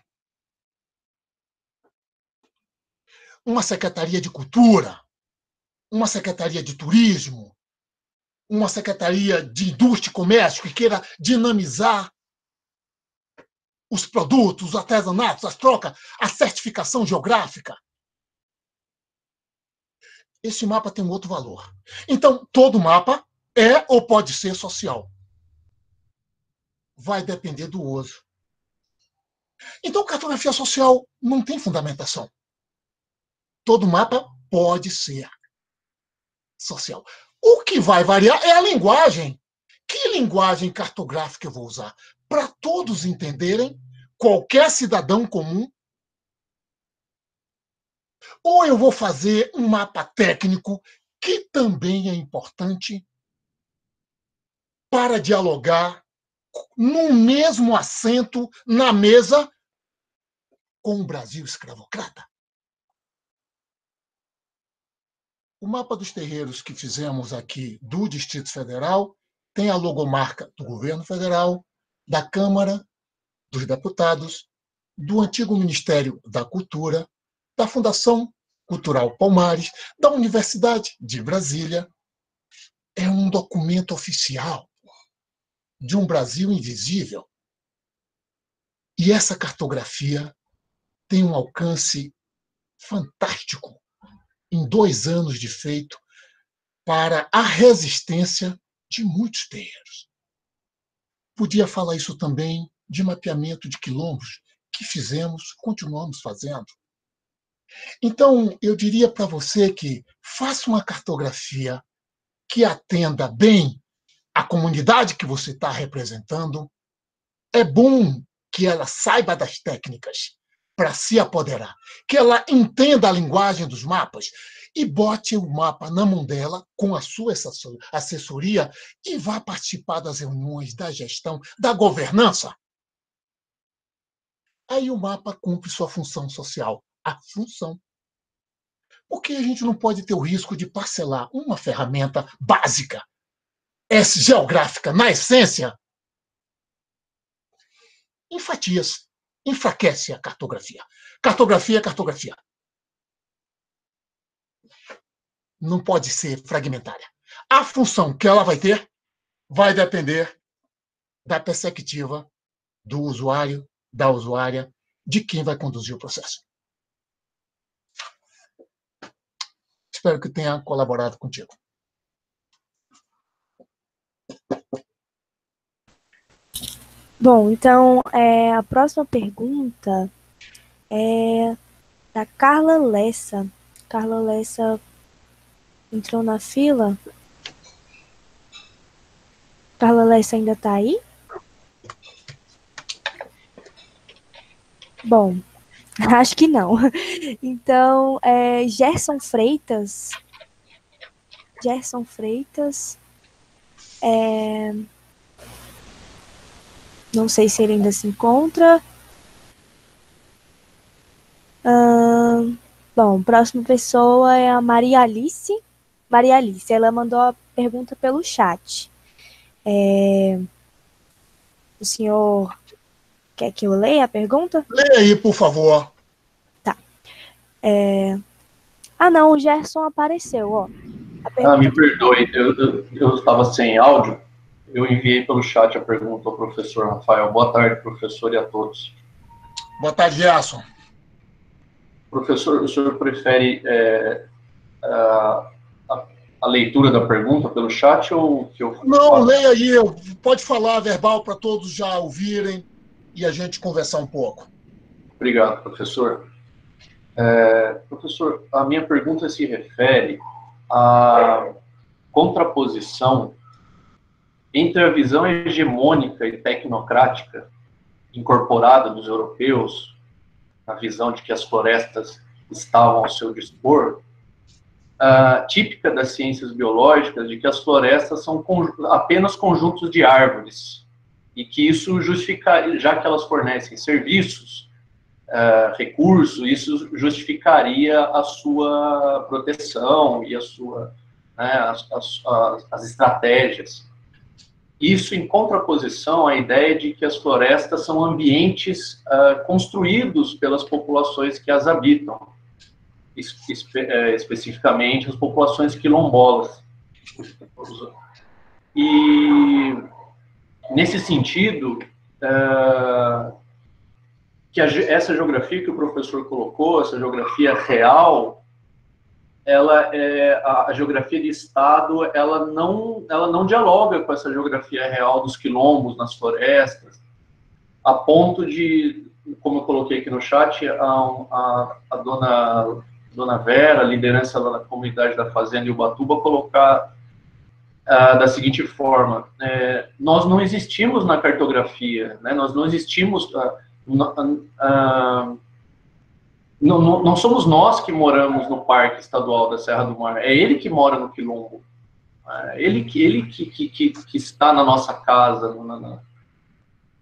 uma secretaria de cultura, uma secretaria de turismo, uma secretaria de indústria e comércio que queira dinamizar os produtos, os artesanatos, as trocas, a certificação geográfica. Esse mapa tem um outro valor. Então, todo mapa é ou pode ser social. Vai depender do uso. Então, cartografia social não tem fundamentação. Todo mapa pode ser social. O que vai variar é a linguagem. Que linguagem cartográfica eu vou usar? Para todos entenderem, qualquer cidadão comum. Ou eu vou fazer um mapa técnico, que também é importante, para dialogar no mesmo assento, na mesa, com o Brasil escravocrata. O mapa dos terreiros que fizemos aqui do Distrito Federal tem a logomarca do governo federal, da Câmara dos Deputados, do antigo Ministério da Cultura, da Fundação Cultural Palmares, da Universidade de Brasília. É um documento oficial de um Brasil invisível. E essa cartografia tem um alcance fantástico em 2 anos de feito para a resistência de muitos terreiros. Podia falar isso também de mapeamento de quilombos que fizemos, continuamos fazendo. Então, eu diria para você que faça uma cartografia que atenda bem a comunidade que você está representando. É bom que ela saiba das técnicas para se apoderar, que ela entenda a linguagem dos mapas e bote o mapa na mão dela com a sua assessoria e vá participar das reuniões da gestão, da governança. Aí o mapa cumpre sua função social, a função. Porque a gente não pode ter o risco de parcelar uma ferramenta básica, geográfica, na essência, em fatias, enfraquece a cartografia. Cartografia é cartografia. Não pode ser fragmentária. A função que ela vai ter vai depender da perspectiva do usuário, da usuária, de quem vai conduzir o processo. Espero que tenha colaborado contigo. Bom, então, a próxima pergunta é da Carla Lessa. Carla Lessa entrou na fila. Carla Lessa ainda está aí? Bom, acho que não. Então, Gerson Freitas. Não sei se ele ainda se encontra. Bom, próxima pessoa é a Maria Alice. Maria Alice, ela mandou a pergunta pelo chat. O senhor quer que eu leia a pergunta? Leia aí, por favor. Tá. Ah, não, o Gerson apareceu, ó. Me perdoe, eu estava sem áudio. Eu enviei pelo chat a pergunta ao professor Rafael. Boa tarde, professor, e a todos. Boa tarde, Gerson. Professor, o senhor prefere a leitura da pergunta pelo chat ou que eu Não, faço? leia aí. Pode falar verbal para todos já ouvirem e a gente conversar um pouco. Obrigado, professor. Professor, a minha pergunta se refere à contraposição entre a visão hegemônica e tecnocrática incorporada dos europeus, a visão de que as florestas estavam ao seu dispor, típica das ciências biológicas, de que as florestas são apenas conjuntos de árvores, e que isso justifica, já que elas fornecem serviços, recursos, isso justificaria a sua proteção e as estratégias. Isso em contraposição à ideia de que as florestas são ambientes construídos pelas populações que as habitam, especificamente as populações quilombolas. E, nesse sentido, que essa geografia que o professor colocou, essa geografia real, a geografia de Estado, ela não dialoga com essa geografia real dos quilombos, nas florestas, a ponto de, como eu coloquei aqui no chat, a dona Vera, liderança da comunidade da Fazenda em Ubatuba, colocar da seguinte forma: nós não existimos na cartografia, né? Nós não existimos, não somos nós que moramos no Parque Estadual da Serra do Mar, é ele que mora no quilombo, ele que está na nossa casa. O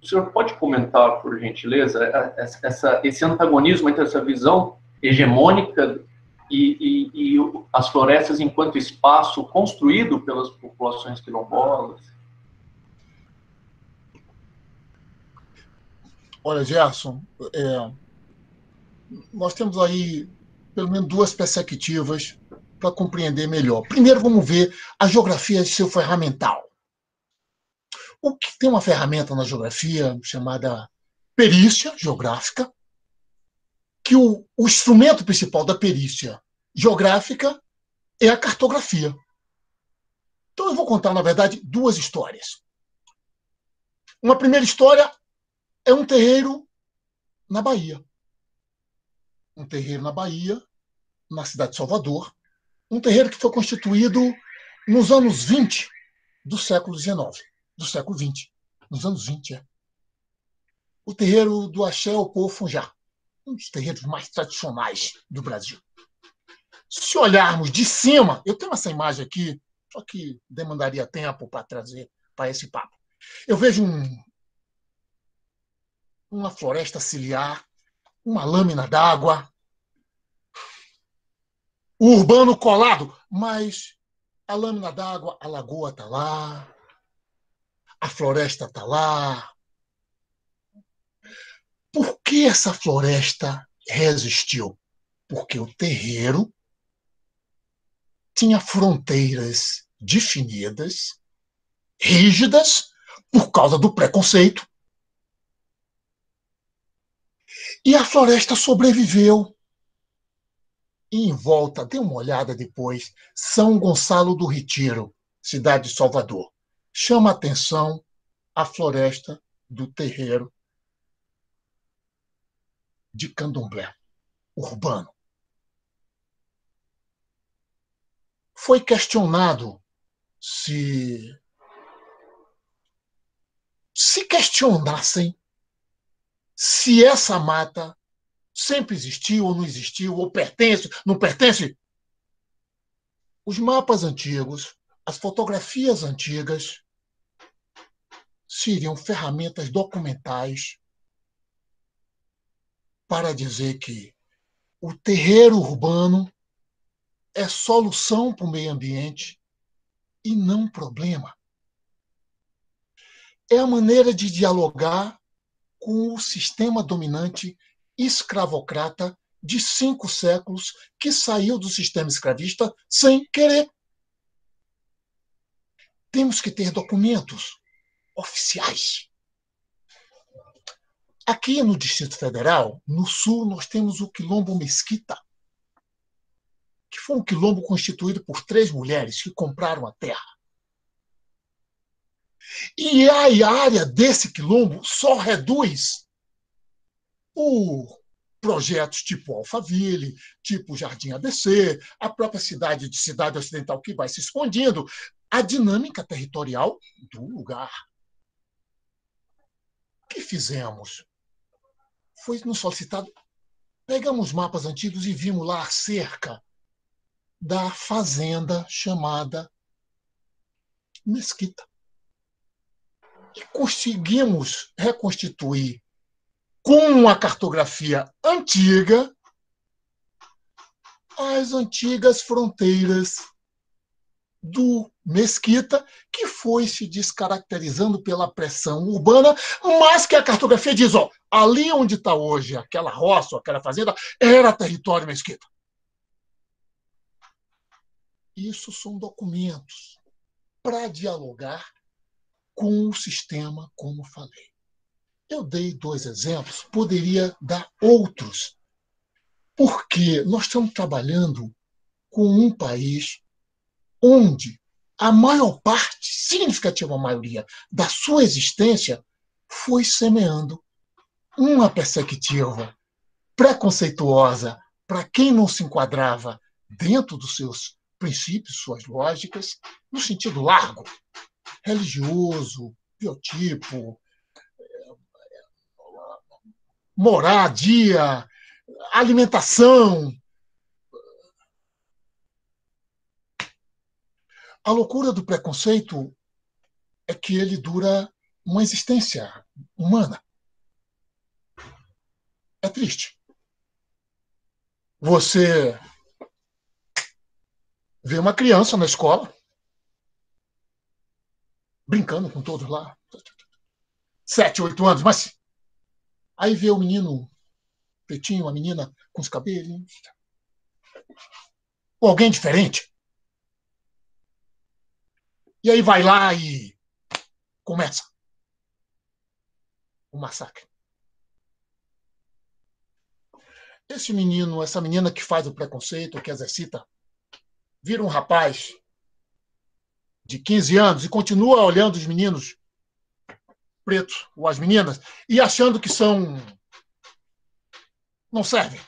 senhor pode comentar, por gentileza, esse antagonismo entre essa visão hegemônica e as florestas enquanto espaço construído pelas populações quilombolas? Olha, Gerson, nós temos aí pelo menos duas perspectivas para compreender melhor. Primeiro, vamos ver a geografia de seu ferramental. O que tem uma ferramenta na geografia chamada perícia geográfica, que o instrumento principal da perícia geográfica é a cartografia. Então eu vou contar, na verdade, duas histórias. Uma primeira história é um terreiro na Bahia. Um terreiro na Bahia, na cidade de Salvador. Um terreiro que foi constituído nos anos 20 do século XIX. Do século XX. Nos anos 20, O terreiro do Axé ao Povo Funjá. Um dos terreiros mais tradicionais do Brasil. Se olharmos de cima, eu tenho essa imagem aqui, só que demandaria tempo para trazer para esse papo. Eu vejo uma floresta ciliar, uma lâmina d'água, o urbano colado, mas a lâmina d'água, a lagoa está lá, a floresta está lá. Por que essa floresta resistiu? Porque o terreiro tinha fronteiras definidas, rígidas, por causa do preconceito. E a floresta sobreviveu. E em volta, dê uma olhada depois, São Gonçalo do Retiro, cidade de Salvador. Chama a atenção a floresta do terreiro de Candomblé, urbano. Foi questionado se questionassem se essa mata sempre existiu ou não existiu, ou pertence, não pertence. Os mapas antigos, as fotografias antigas, seriam ferramentas documentais para dizer que o terreiro urbano é solução para o meio ambiente e não problema. É a maneira de dialogar com o sistema dominante escravocrata de 5 séculos que saiu do sistema escravista sem querer. Temos que ter documentos oficiais. Aqui no Distrito Federal, no sul, nós temos o Quilombo Mesquita, que foi um quilombo constituído por 3 mulheres que compraram a terra. E a área desse quilombo só reduz por projetos tipo Alphaville, tipo Jardim ABC, a própria Cidade Ocidental que vai se expandindo, a dinâmica territorial do lugar. O que fizemos? Foi nos solicitado, pegamos mapas antigos e vimos lá a cerca da fazenda chamada Mesquita. E conseguimos reconstituir com uma cartografia antiga as antigas fronteiras do Mesquita, que foi se descaracterizando pela pressão urbana, mas que a cartografia diz, ó, ali onde está hoje aquela roça, aquela fazenda, era território Mesquita. Isso são documentos para dialogar com o sistema, como falei. Eu dei 2 exemplos, poderia dar outros, porque nós estamos trabalhando com um país onde a maior parte, significativa maioria, da sua existência foi semeando uma perspectiva preconceituosa para quem não se enquadrava dentro dos seus princípios, suas lógicas, no sentido largo, religioso, biotipo, moradia, alimentação. A loucura do preconceito é que ele dura uma existência humana. É triste. Você vê uma criança na escola, brincando com todos lá, 7, 8 anos, mas aí vê o menino pretinho, a menina com os cabelos, ou alguém diferente. E aí vai lá e começa o massacre. Esse menino, essa menina que faz o preconceito, que exercita, vira um rapaz de 15 anos e continua olhando os meninos pretos, ou as meninas, e achando que não servem.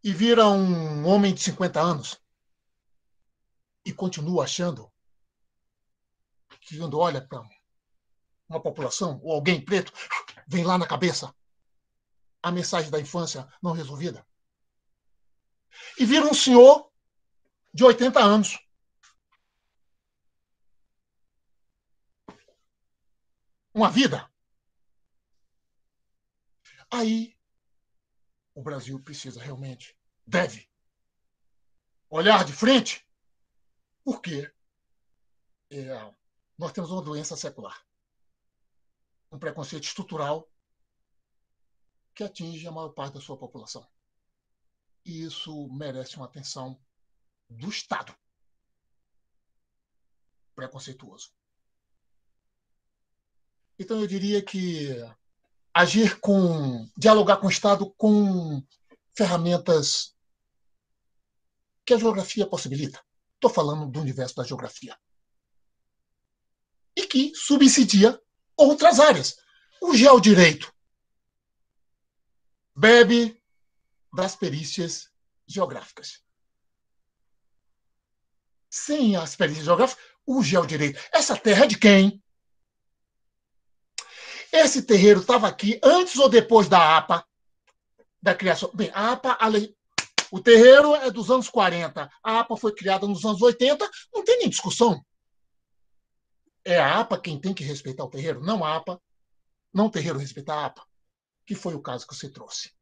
E vira um homem de 50 anos e continua achando que quando olha para uma população ou alguém preto, vem lá na cabeça a mensagem da infância não resolvida. E vira um senhor de 80 anos. Uma vida. Aí, o Brasil precisa realmente, deve, olhar de frente, porque nós temos uma doença secular. Um preconceito estrutural que atinge a maior parte da sua população. E isso merece uma atenção do Estado preconceituoso. Então, eu diria que dialogar com o Estado com ferramentas que a geografia possibilita. Estou falando do universo da geografia. E que subsidia outras áreas. O geodireito bebe das perícias geográficas. Sem as perícias geográficas, o geodireito. Essa terra é de quem? Esse terreiro estava aqui antes ou depois da APA, da criação? Bem, a APA, o terreiro é dos anos 40. A APA foi criada nos anos 80, não tem nem discussão. É a APA quem tem que respeitar o terreiro, não a APA, não o terreiro respeitar a APA, que foi o caso que você trouxe.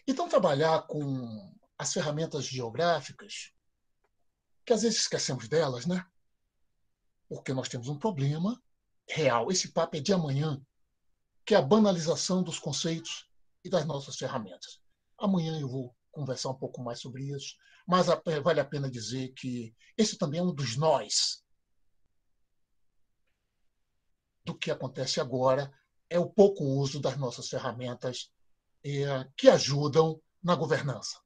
Então, trabalhar com as ferramentas geográficas, que às vezes esquecemos delas, né? Porque nós temos um problema real. Esse papo é de amanhã. que é a banalização dos conceitos e das nossas ferramentas. Amanhã eu vou conversar um pouco mais sobre isso, mas vale a pena dizer que esse também é um dos nós do que acontece agora, é o pouco uso das nossas ferramentas que ajudam na governança.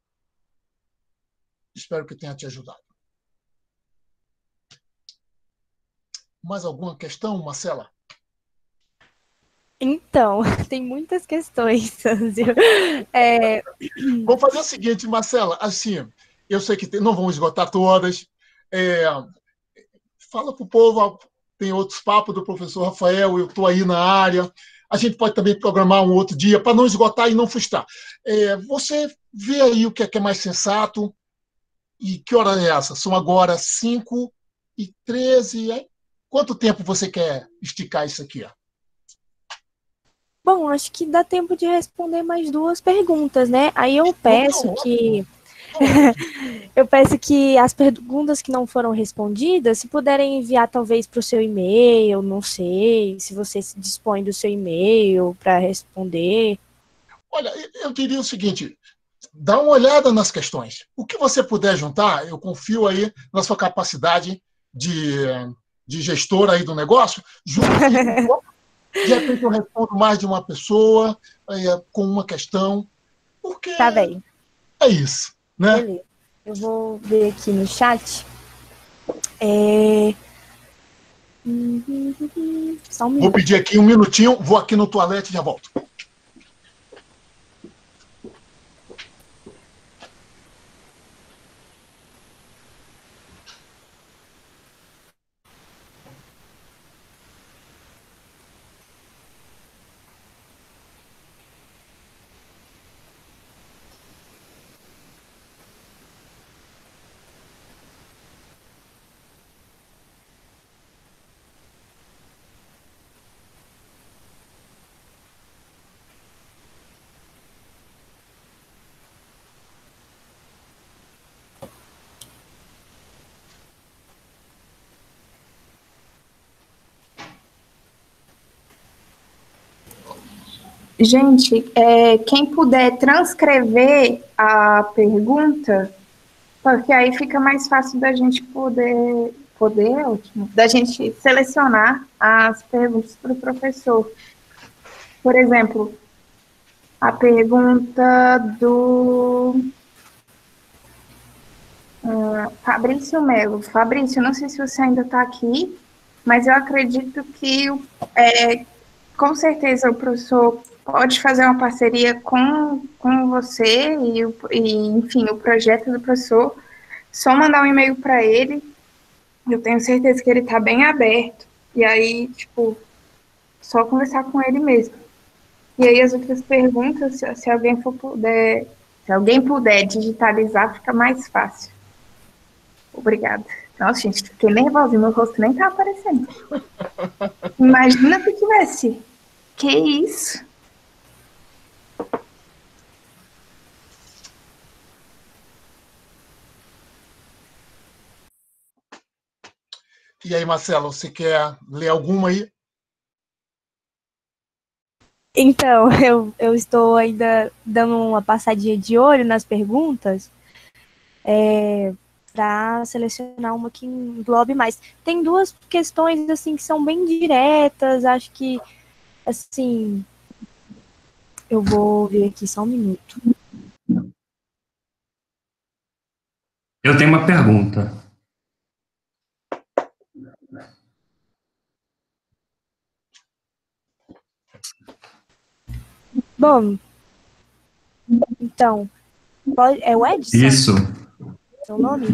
Espero que tenha te ajudado. Mais alguma questão, Marcela? Então, tem muitas questões, Sânzio. Vamos fazer o seguinte, Marcela, assim, eu sei que não vamos esgotar todas. Fala para o povo, tem outros papos do professor Rafael, eu estou aí na área. A gente pode também programar um outro dia para não esgotar e não frustrar. Você vê aí o que é mais sensato. E que hora é essa? São agora 5h13. Hein? Quanto tempo você quer esticar isso aqui? Bom, acho que dá tempo de responder mais 2 perguntas, né? Aí eu peço que eu peço que as perguntas que não foram respondidas, se puderem enviar talvez para o seu e-mail, não sei, se você se dispõe do seu e-mail para responder. Olha, eu diria o seguinte, dá uma olhada nas questões. O que você puder juntar, eu confio aí na sua capacidade de gestor aí do negócio, junta de repente eu respondo mais de uma pessoa com uma questão, porque Tá bem. É isso, né? Beleza. Eu vou ver aqui no chat. Só um minuto. Vou pedir aqui um minutinho, vou aqui no toalete e já volto. Gente, quem puder transcrever a pergunta, porque aí fica mais fácil da gente da gente selecionar as perguntas para o professor. Por exemplo, a pergunta do Fabrício Melo. Fabrício, não sei se você ainda está aqui, mas eu acredito que com certeza o professor pode fazer uma parceria com você enfim, o projeto do professor. Só mandar um e-mail para ele. Eu tenho certeza que ele está bem aberto. E aí, tipo, só conversar com ele mesmo. E aí as outras perguntas, se alguém puder digitalizar, fica mais fácil. Obrigada. Nossa, gente, fiquei nervosa, meu rosto nem tá aparecendo. Imagina se tivesse. Que isso? E aí, Marcelo, você quer ler alguma aí? Então, eu estou ainda dando uma passadinha de olho nas perguntas para selecionar uma que englobe mais. Tem 2 questões assim que são bem diretas, acho que assim, eu vou ver aqui só um minuto. Eu tenho uma pergunta. Bom, então, é o Edson? Isso. Seu nome?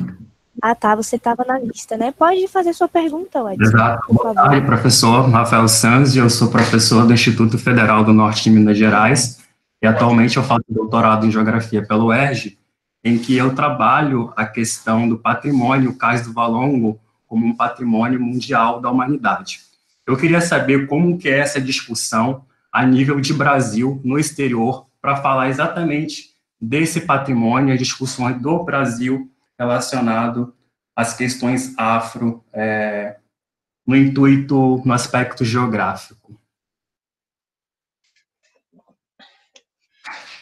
Ah, tá, você estava na lista, né? Pode fazer sua pergunta, Edson. Exato. Boa tarde, professor Rafael Sanz, eu sou professor do Instituto Federal do Norte de Minas Gerais e atualmente eu faço doutorado em Geografia pelo UERJ, em que eu trabalho a questão do patrimônio Cais do Valongo como um patrimônio mundial da humanidade. Eu queria saber como que é essa discussão a nível de Brasil, no exterior, para falar exatamente desse patrimônio, as discussões do Brasil relacionado às questões afro, no aspecto geográfico.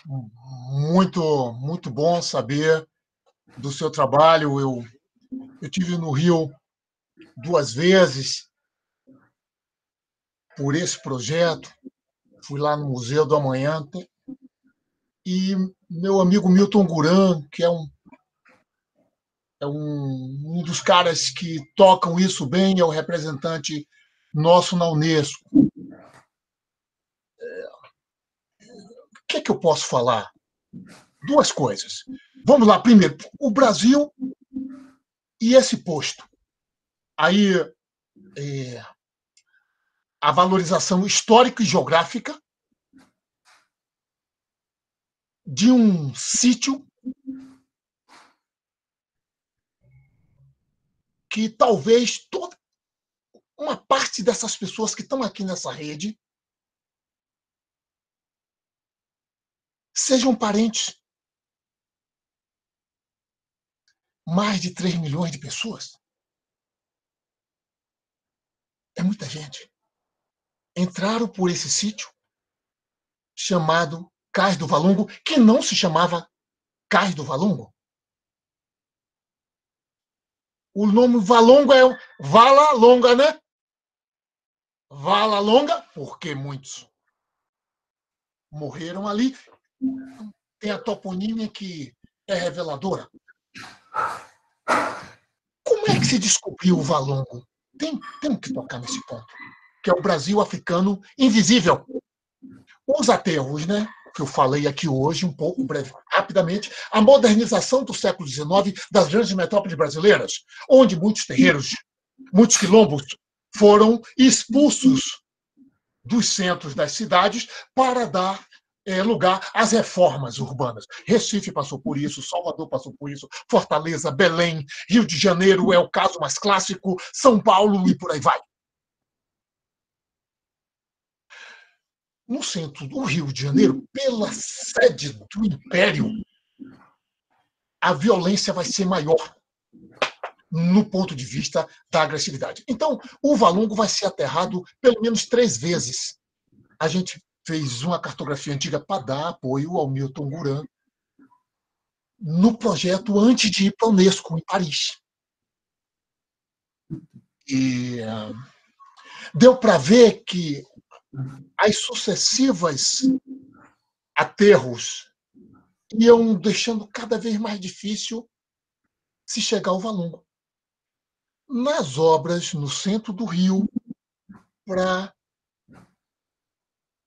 Muito, muito bom saber do seu trabalho. Eu tive no Rio 2 vezes por esse projeto. Fui lá no Museu do Amanhã. E meu amigo Milton Guran, que é um dos caras que tocam isso bem, é o representante nosso na Unesco. O que é que eu posso falar? 2 coisas. Vamos lá, primeiro, o Brasil e esse posto. Aí, a valorização histórica e geográfica de um sítio que talvez toda uma parte dessas pessoas que estão aqui nessa rede sejam parentes. Mais de 3 milhões de pessoas. É muita gente. Entraram por esse sítio chamado Cais do Valongo, que não se chamava Cais do Valongo. O nome Valongo é Vala Longa, né? Vala Longa, porque muitos morreram ali. Tem a toponímia que é reveladora. Como é que se descobriu o Valongo? Temos que tocar nesse ponto, que é o Brasil africano invisível. Os aterros, né? Que eu falei aqui hoje, um pouco, breve, rapidamente, a modernização do século XIX das grandes metrópoles brasileiras, onde muitos terreiros, muitos quilombos foram expulsos dos centros das cidades para dar lugar às reformas urbanas. Recife passou por isso, Salvador passou por isso, Fortaleza, Belém, Rio de Janeiro é o caso mais clássico, São Paulo e por aí vai. No centro do Rio de Janeiro, pela sede do Império, a violência vai ser maior no ponto de vista da agressividade. Então, o Valongo vai ser aterrado pelo menos 3 vezes. A gente fez uma cartografia antiga para dar apoio ao Milton Guran no projeto antes de ir para a Unesco, em Paris. E deu para ver que as sucessivas aterros iam deixando cada vez mais difícil se chegar ao Valongo. Nas obras no centro do Rio, para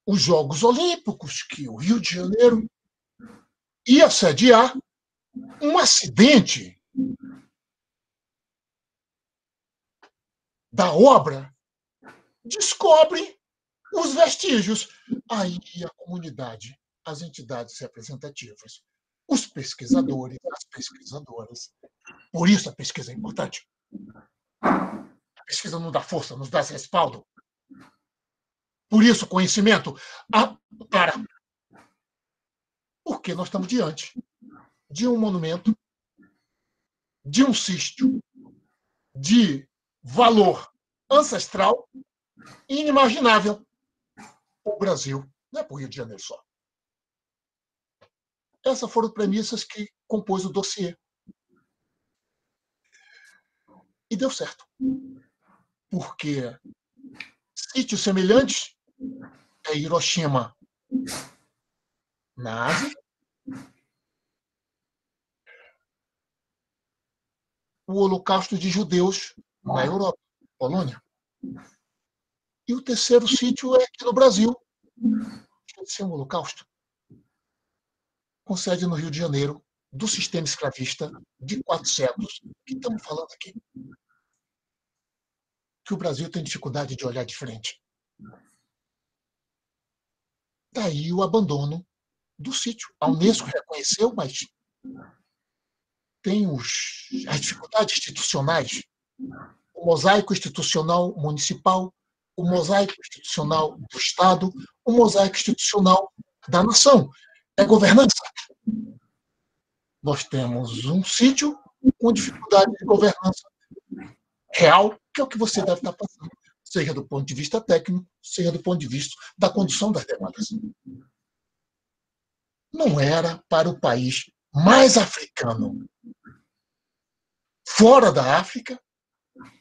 os Jogos Olímpicos, que o Rio de Janeiro ia sediar, um acidente da obra descobre os vestígios. Aí a comunidade, as entidades representativas, os pesquisadores, as pesquisadoras. Por isso a pesquisa é importante. A pesquisa não dá força, nos dá respaldo. Por isso, conhecimento. Porque nós estamos diante de um monumento, de um sítio, de valor ancestral inimaginável para o Brasil, não é para o Rio de Janeiro só. Essas foram premissas que compôs o dossiê. E deu certo. Porque sítios semelhantes é Hiroshima na Ásia, o Holocausto de Judeus na Europa, Polônia. E o terceiro sítio é aqui no Brasil, que é o Holocausto, com sede no Rio de Janeiro, do sistema escravista de 4 séculos, que estamos falando aqui. Que o Brasil tem dificuldade de olhar de frente. Daí o abandono do sítio. A Unesco reconheceu, mas tem as dificuldades institucionais. O mosaico institucional municipal, o mosaico institucional do Estado, o mosaico institucional da nação. É governança. Nós temos um sítio com dificuldade de governança real, que é o que você deve estar passando, seja do ponto de vista técnico, seja do ponto de vista da condução das demandas. não era para o país mais africano fora da África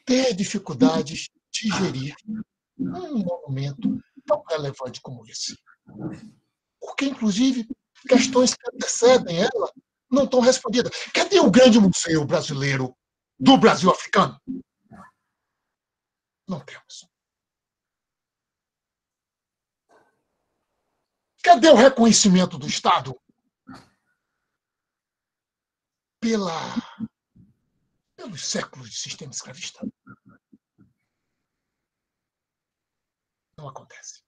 ter dificuldades de gerir um monumento tão relevante como esse. Porque, inclusive, questões que antecedem ela não estão respondidas. Cadê o grande museu brasileiro do Brasil africano? Não temos. Cadê o reconhecimento do Estado pelos séculos de sistema escravista? Não acontece.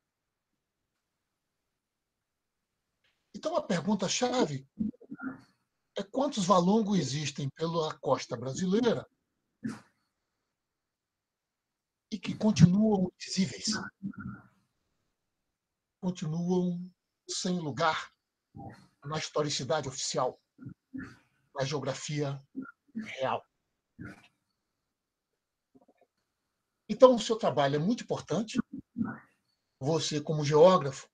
Então, a pergunta-chave é quantos valongos existem pela costa brasileira e que continuam invisíveis, continuam sem lugar na historicidade oficial, na geografia real. Então, o seu trabalho é muito importante. Você, como geógrafo,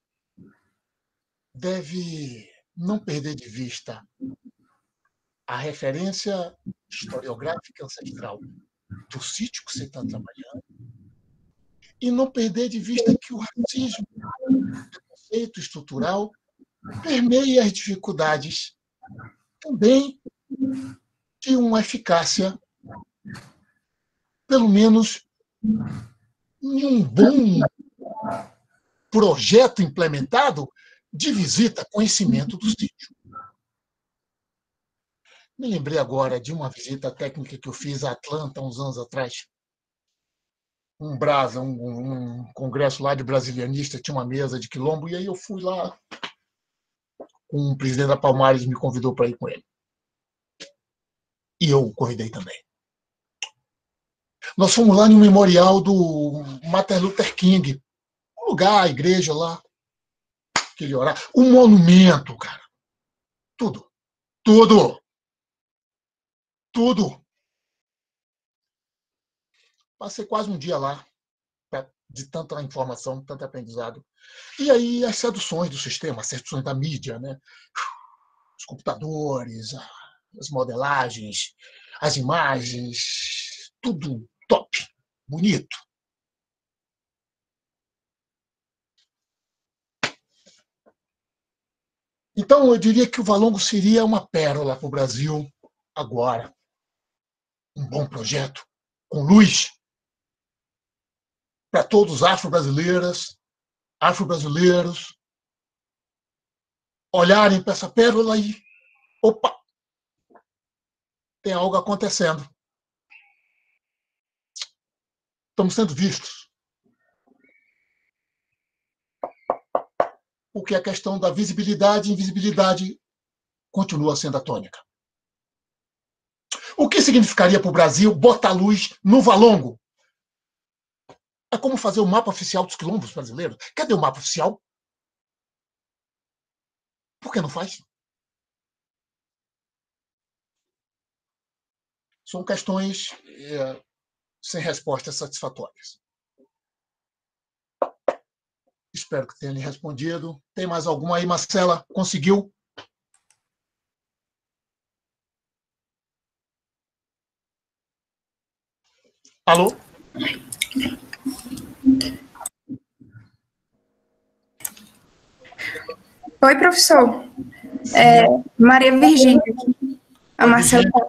deve não perder de vista a referência historiográfica ancestral do sítio que você está trabalhando e não perder de vista que o racismo, o preconceito estrutural, permeia as dificuldades também de uma eficácia, pelo menos em um bom projeto implementado de visita, conhecimento do sítio. Me lembrei agora de uma visita técnica que eu fiz a Atlanta uns anos atrás. Um congresso lá de brasilianista, tinha uma mesa de quilombo, e aí eu fui lá, o presidente da Palmares me convidou para ir com ele. E eu o convidei também. Nós fomos lá no memorial do Martin Luther King, um lugar, a igreja lá, aquele horário, um monumento, cara. Tudo. Passei quase um dia lá, de tanta informação, tanto aprendizado. E aí as seduções do sistema, as seduções da mídia, né? Os computadores, as modelagens, as imagens, tudo top, bonito. Então, eu diria que o Valongo seria uma pérola para o Brasil agora. Um bom projeto, com luz, para todos os afro-brasileiros, olharem para essa pérola e, opa, tem algo acontecendo. Estamos sendo vistos. Porque a questão da visibilidade e invisibilidade continua sendo a tônica. O que significaria para o Brasil botar luz no Valongo? É como fazer o mapa oficial dos quilombos brasileiros. Cadê o mapa oficial? Por que não faz? São questões sem respostas satisfatórias. Espero que tenha lhe respondido. Tem mais alguma aí, Marcela? Conseguiu? Alô? Oi, professor. Maria Virgínia aqui. A Marcela está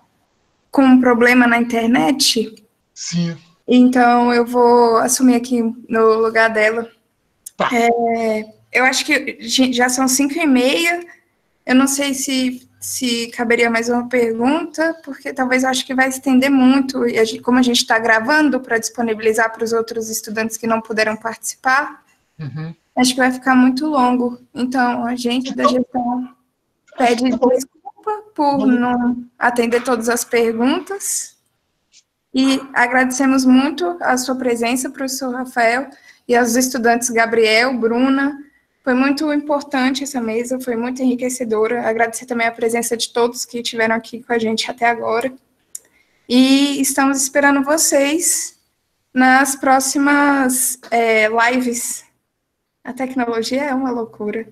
com um problema na internet. Sim. Então, eu vou assumir aqui no lugar dela. Tá. Eu acho que já são 5h30. Eu não sei se caberia mais uma pergunta, porque talvez eu acho que vai estender muito. E como a gente está gravando para disponibilizar para os outros estudantes que não puderam participar, acho que vai ficar muito longo. Então, a gente da gestão pede desculpa por não atender todas as perguntas. E agradecemos muito a sua presença, professor Rafael, e aos estudantes Gabriel, Bruna. Foi muito importante essa mesa, foi muito enriquecedora. Agradecer também a presença de todos que estiveram aqui com a gente até agora. E estamos esperando vocês nas próximas lives. A tecnologia é uma loucura.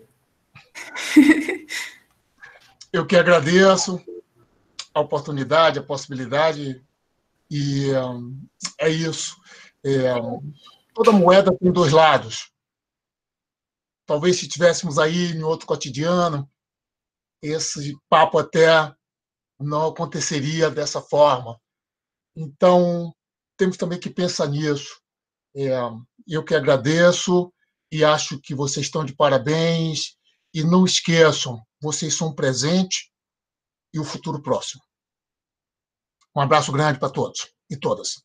Eu que agradeço a oportunidade, a possibilidade, e é isso. Toda moeda tem dois lados. Talvez se estivéssemos aí em outro cotidiano, esse papo até não aconteceria dessa forma. Então, temos também que pensar nisso. Eu que agradeço e acho que vocês estão de parabéns. E não esqueçam, vocês são um presente e o futuro próximo. Um abraço grande para todos e todas.